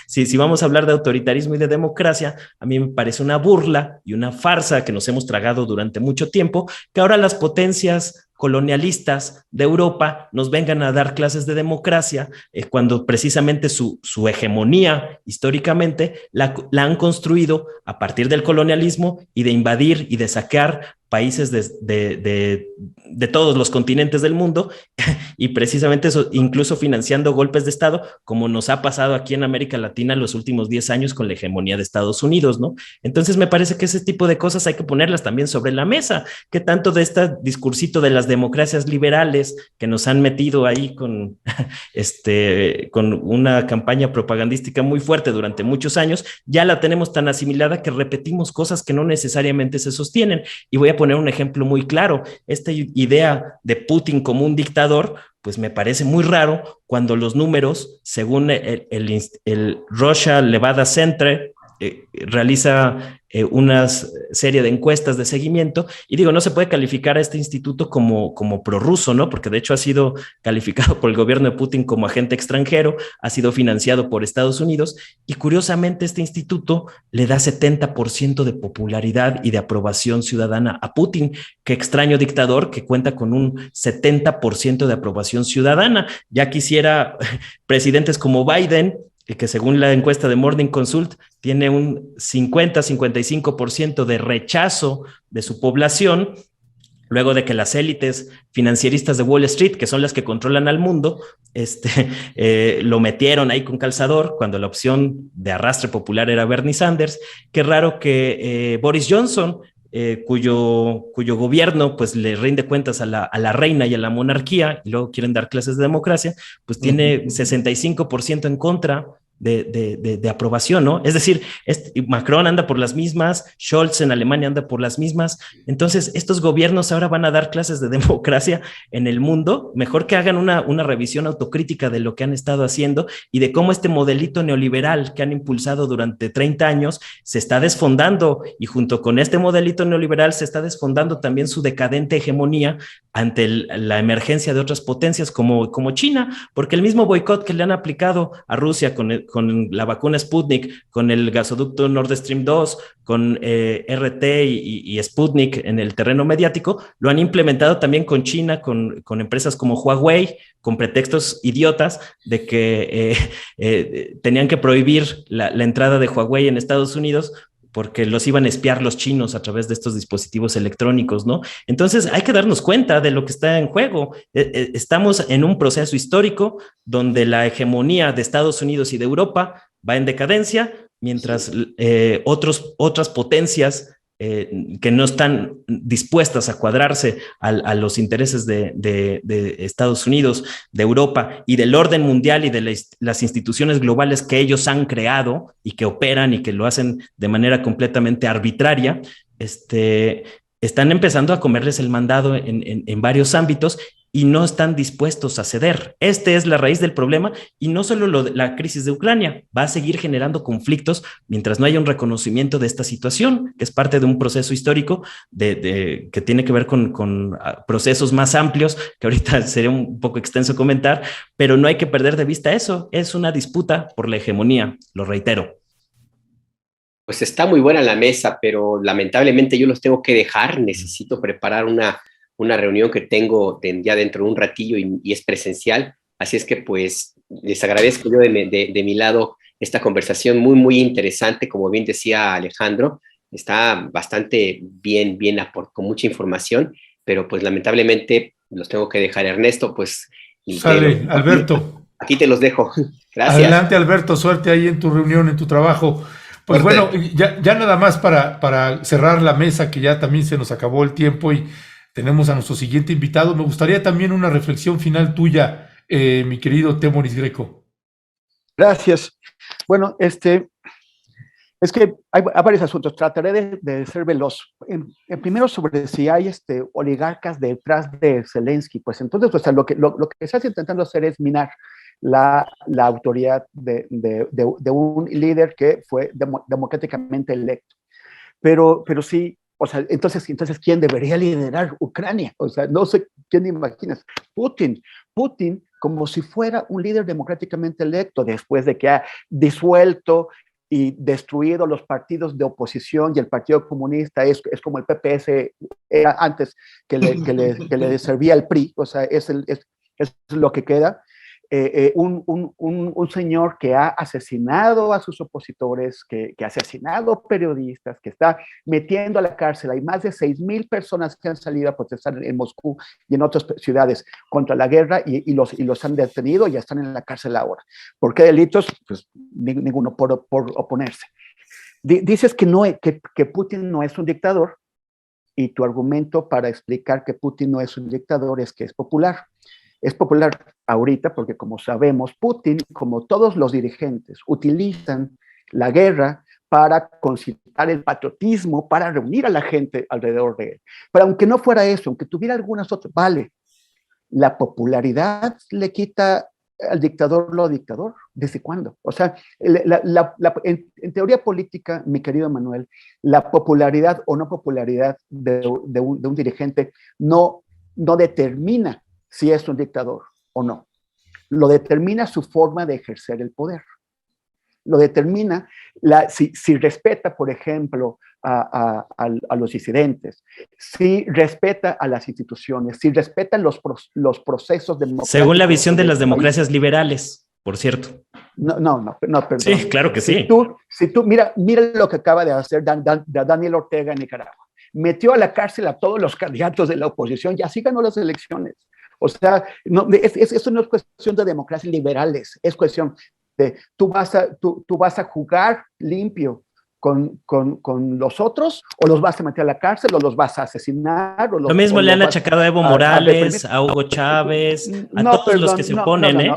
si vamos a hablar de autoritarismo y de democracia, a mí me parece una burla y una farsa que nos hemos tragado durante mucho tiempo, que ahora las potencias colonialistas de Europa nos vengan a dar clases de democracia cuando precisamente su hegemonía históricamente la han construido a partir del colonialismo y de invadir y de saquear países de todos los continentes del mundo y precisamente eso, incluso financiando golpes de Estado, como nos ha pasado aquí en América Latina en los últimos 10 años con la hegemonía de Estados Unidos, ¿no? Entonces me parece que ese tipo de cosas hay que ponerlas también sobre la mesa, que tanto de este discursito de las democracias liberales que nos han metido ahí con una campaña propagandística muy fuerte durante muchos años, ya la tenemos tan asimilada que repetimos cosas que no necesariamente se sostienen. Y voy a poner un ejemplo muy claro. Esta idea de Putin como un dictador, pues me parece muy raro cuando los números, según el Russia Levada Center, realiza una serie de encuestas de seguimiento y digo, no se puede calificar a este instituto como prorruso, ¿no? Porque de hecho ha sido calificado por el gobierno de Putin como agente extranjero, ha sido financiado por Estados Unidos y curiosamente este instituto le da 70% de popularidad y de aprobación ciudadana a Putin. Qué extraño dictador que cuenta con un 70% de aprobación ciudadana. Ya quisiera presidentes como Biden, que según la encuesta de Morning Consult tiene un 50-55% de rechazo de su población, luego de que las élites financieristas de Wall Street, que son las que controlan al mundo, lo metieron ahí con calzador cuando la opción de arrastre popular era Bernie Sanders. Qué raro que Boris Johnson, cuyo gobierno pues le rinde cuentas a la reina y a la monarquía y luego quieren dar clases de democracia, pues tiene 65% en contra de aprobación, ¿no? Es decir, Macron anda por las mismas, Scholz en Alemania anda por las mismas, entonces estos gobiernos ahora van a dar clases de democracia en el mundo, mejor que hagan una revisión autocrítica de lo que han estado haciendo y de cómo este modelito neoliberal que han impulsado durante 30 años se está desfondando y junto con este modelito neoliberal se está desfondando también su decadente hegemonía ante la emergencia de otras potencias como China, porque el mismo boicot que le han aplicado a Rusia con la vacuna Sputnik, con el gasoducto Nord Stream 2, con RT y Sputnik en el terreno mediático, lo han implementado también con China, con empresas como Huawei, con pretextos idiotas de que tenían que prohibir la entrada de Huawei en Estados Unidos porque los iban a espiar los chinos a través de estos dispositivos electrónicos, ¿no? Entonces hay que darnos cuenta de lo que está en juego. Estamos en un proceso histórico donde la hegemonía de Estados Unidos y de Europa va en decadencia, mientras otras potencias que no están dispuestas a cuadrarse a los intereses de Estados Unidos, de Europa y del orden mundial y de las instituciones globales que ellos han creado y que operan y que lo hacen de manera completamente arbitraria, están empezando a comerles el mandado en varios ámbitos y no están dispuestos a ceder. Esta es la raíz del problema y no solo la crisis de Ucrania, va a seguir generando conflictos mientras no haya un reconocimiento de esta situación, que es parte de un proceso histórico que tiene que ver con procesos más amplios, que ahorita sería un poco extenso comentar, pero no hay que perder de vista eso, es una disputa por la hegemonía, lo reitero. Pues está muy buena la mesa, pero lamentablemente yo los tengo que dejar, necesito preparar una reunión que tengo ya dentro de un ratillo y es presencial, así es que pues les agradezco yo de mi lado esta conversación muy, muy interesante, como bien decía Alejandro, está bastante bien, con mucha información, pero pues lamentablemente los tengo que dejar. Ernesto, pues... Sale, Alberto. Aquí te los dejo. Gracias. Adelante, Alberto, suerte ahí en tu reunión, en tu trabajo. Pues bueno, ya nada más para cerrar la mesa, que ya también se nos acabó el tiempo y tenemos a nuestro siguiente invitado. Me gustaría también una reflexión final tuya, mi querido Temoris Greco. Gracias. Bueno, es que hay varios asuntos. Trataré de ser veloz. Primero, sobre si hay oligarcas detrás de Zelensky. Pues entonces, pues, lo que se está intentando hacer es minar la autoridad de un líder que fue democráticamente electo. Pero sí, o sea, entonces, ¿quién debería liderar Ucrania? O sea, no sé quién imaginas. Putin, como si fuera un líder democráticamente electo, después de que ha disuelto y destruido los partidos de oposición, y el Partido Comunista es como el PPS era antes que le servía el PRI, o sea, es lo que queda. un señor que ha asesinado a sus opositores, que ha asesinado periodistas, que está metiendo a la cárcel. Hay más de 6,000 personas que han salido a protestar en Moscú y en otras ciudades contra la guerra y los han detenido y ya están en la cárcel ahora. ¿Por qué delitos? Pues ninguno, por oponerse. Dices que Putin no es un dictador, y tu argumento para explicar que Putin no es un dictador es que es popular. Es popular ahorita porque, como sabemos, Putin, como todos los dirigentes, utilizan la guerra para concitar el patriotismo, para reunir a la gente alrededor de él. Pero aunque no fuera eso, aunque tuviera algunas otras, vale, la popularidad le quita al dictador lo dictador. ¿Desde cuándo? O sea, en teoría política, mi querido Manuel, la popularidad o no popularidad de un dirigente no determina si es un dictador o no. Lo determina su forma de ejercer el poder. Lo determina si respeta, por ejemplo, a los disidentes, si respeta a las instituciones, si respeta los procesos democráticos. Según la visión de las democracias liberales, por cierto. No, perdón. Sí, claro que sí. Si tú mira lo que acaba de hacer Daniel Ortega en Nicaragua. Metió a la cárcel a todos los candidatos de la oposición y así ganó las elecciones. O sea, eso no es cuestión de democracias liberales, es cuestión de tú vas a jugar limpio con los otros, o los vas a meter a la cárcel, o los vas a asesinar. Lo mismo le han achacado a Evo Morales, a Hugo Chávez, a todos los que se oponen.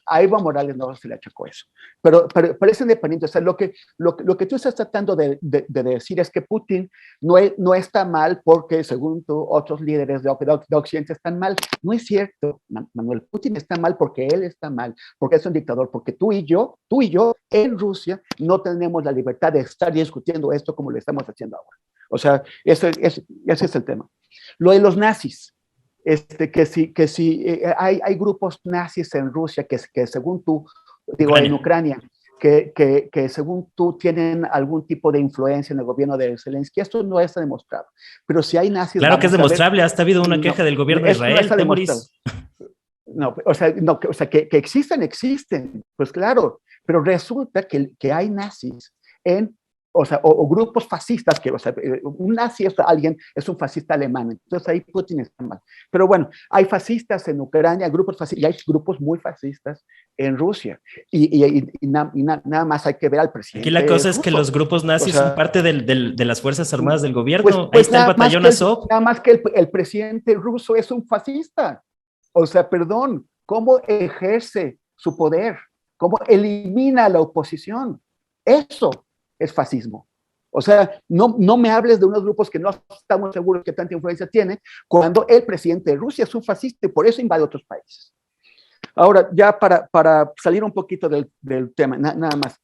A Evo Morales no se le achacó eso. Pero es independiente. O sea, lo que tú estás tratando de decir es que Putin no está mal porque, según tú, otros líderes de Occidente están mal. No es cierto, Manuel. Putin está mal porque él está mal, porque es un dictador, porque tú y yo, en Rusia, no tenemos la libertad de estar discutiendo esto como lo estamos haciendo ahora. O sea, ese es el tema. Lo de los nazis. Que si hay grupos nazis en Rusia que según tú, en Ucrania, que según tú tienen algún tipo de influencia en el gobierno de Zelensky, esto no está demostrado. Pero si hay nazis... Claro que es demostrable, hasta ha habido una queja del gobierno de Israel, Temoris. Que existen, pues claro, pero resulta que hay nazis o grupos fascistas, un nazi es un fascista alemán, entonces ahí Putin está mal. Pero bueno, hay fascistas en Ucrania, grupos fascistas, y hay grupos muy fascistas en Rusia, y nada más hay que ver al presidente. Aquí la cosa es que los grupos nazis son parte de las Fuerzas Armadas del gobierno, ahí está el batallón Azov. Nada más que el presidente ruso es un fascista, perdón, ¿cómo ejerce su poder? ¿Cómo elimina a la oposición? Eso es fascismo. O sea, no me hables de unos grupos que no estamos seguros que tanta influencia tienen, cuando el presidente de Rusia es un fascista y por eso invade otros países. Ahora, ya para salir un poquito del tema, nada más,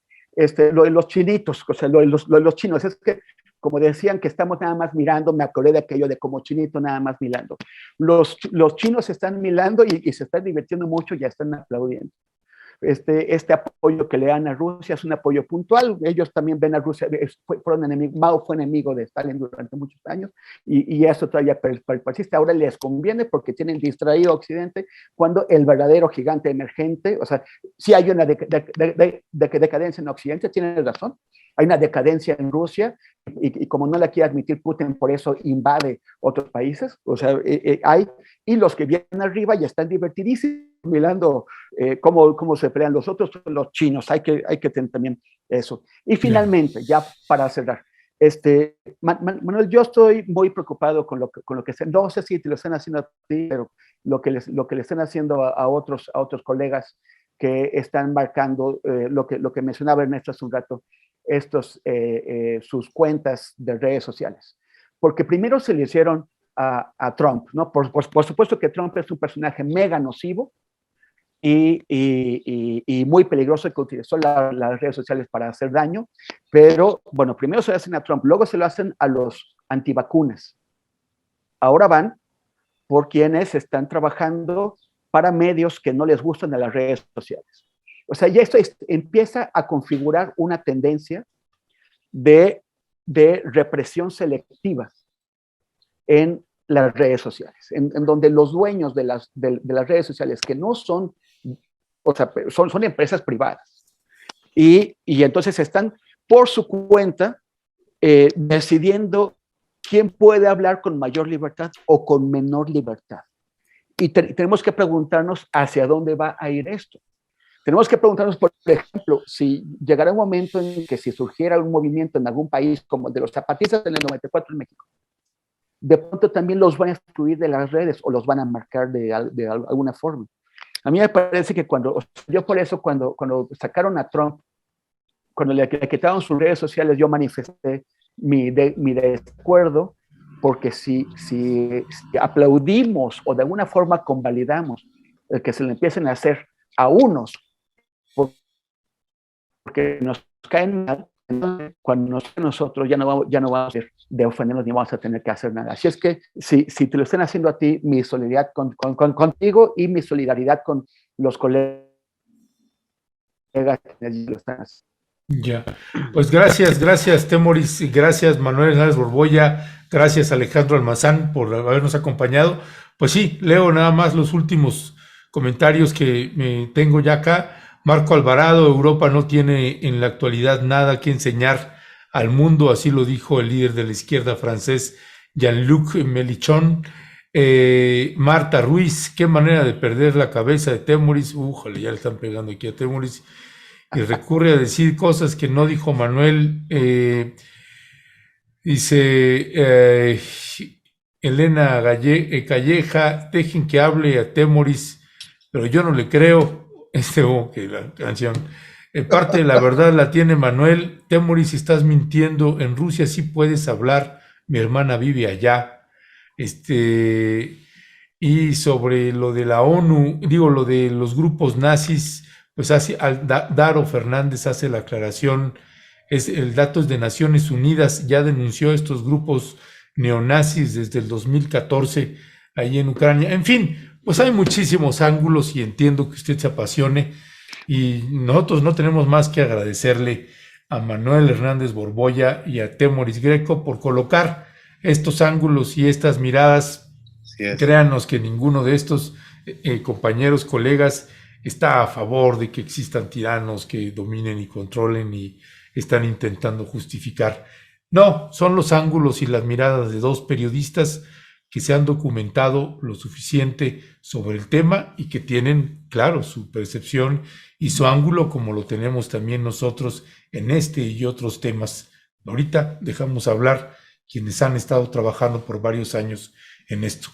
lo de los chinitos, lo de los chinos, es que, como decían que estamos nada más mirando, me acordé de aquello de como chinito nada más mirando. Los chinos se están mirando y se están divirtiendo mucho, ya están aplaudiendo. Este apoyo que le dan a Rusia es un apoyo puntual. Ellos también ven a Rusia, fueron enemigos. Mao fue enemigo de Stalin durante muchos años y eso todavía persiste. Ahora les conviene porque tienen distraído a Occidente cuando el verdadero gigante emergente, o sea, sí hay una decadencia en Occidente, tienen razón. Hay una decadencia en Rusia y como no la quiere admitir Putin, por eso invade otros países. O sea, y los que vienen arriba ya están divertidísimos mirando cómo se pelean los otros, los chinos. Hay que tener también eso. Y finalmente, ya para cerrar, Manuel, yo estoy muy preocupado con lo que no sé si te lo están haciendo a ti, pero lo que le están haciendo a otros colegas que están marcando lo que mencionaba Ernesto hace un rato, sus cuentas de redes sociales. Porque primero se le hicieron a Trump, ¿no? Por supuesto que Trump es un personaje mega nocivo y muy peligroso, que utilizó las redes sociales para hacer daño, pero bueno, primero se lo hacen a Trump, luego se lo hacen a los antivacunas. Ahora van por quienes están trabajando para medios que no les gustan de las redes sociales. O sea, ya esto empieza a configurar una tendencia de represión selectiva en las redes sociales, en donde los dueños de las redes sociales, que no son O sea, son empresas privadas. Y entonces están por su cuenta decidiendo quién puede hablar con mayor libertad o con menor libertad. Y tenemos que preguntarnos hacia dónde va a ir esto. Tenemos que preguntarnos, por ejemplo, si llegará un momento en que si surgiera un movimiento en algún país como el de los zapatistas en el 94 en México, de pronto también los van a excluir de las redes o los van a marcar de alguna forma. A mí me parece que yo por eso cuando sacaron a Trump, cuando le quitaron sus redes sociales, yo manifesté mi desacuerdo, porque si aplaudimos o de alguna forma convalidamos el que se le empiecen a hacer a unos porque nos caen mal, cuando nosotros ya no vamos a ser de ofendernos ni vamos a tener que hacer nada. Así es que si te lo están haciendo a ti, mi solidaridad contigo y mi solidaridad con los colegas que lo están haciendo. Ya, pues gracias Temoris, gracias Manuel Hernández Borboya, gracias Alejandro Almazán por habernos acompañado. Pues sí, leo nada más los últimos comentarios que me tengo ya acá. Marco Alvarado, Europa no tiene en la actualidad nada que enseñar al mundo, así lo dijo el líder de la izquierda francés, Jean-Luc Mélenchon. Marta Ruiz, qué manera de perder la cabeza de Temoris, ya le están pegando aquí a Temoris, y recurre a decir cosas que no dijo Manuel. Dice Elena Calleja, dejen que hable a Temoris, pero yo no le creo. Que la canción. Parte de la verdad la tiene Manuel. Temoris, estás mintiendo. En Rusia sí puedes hablar. Mi hermana vive allá. Y sobre lo de la ONU, lo de los grupos nazis, pues Daro Fernández hace la aclaración. El dato es de Naciones Unidas, ya denunció estos grupos neonazis desde el 2014 ahí en Ucrania. En fin, pues hay muchísimos ángulos y entiendo que usted se apasione y nosotros no tenemos más que agradecerle a Manuel Hernández Borboya y a Temoris Greco por colocar estos ángulos y estas miradas. Créanos que ninguno de estos compañeros, colegas, está a favor de que existan tiranos que dominen y controlen y están intentando justificar. No, son los ángulos y las miradas de dos periodistas que se han documentado lo suficiente sobre el tema y que tienen, claro, su percepción y su ángulo, como lo tenemos también nosotros en este y otros temas. Ahorita dejamos hablar quienes han estado trabajando por varios años en esto.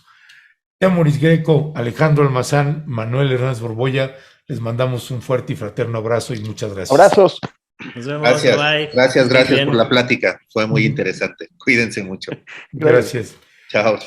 Temoris Greco, Alejandro Almazán, Manuel Hernández Borboya, les mandamos un fuerte y fraterno abrazo y muchas gracias. Abrazos. Nos vemos. Gracias, Bye. gracias por la plática. Fue muy interesante. Cuídense mucho. Gracias. Chao.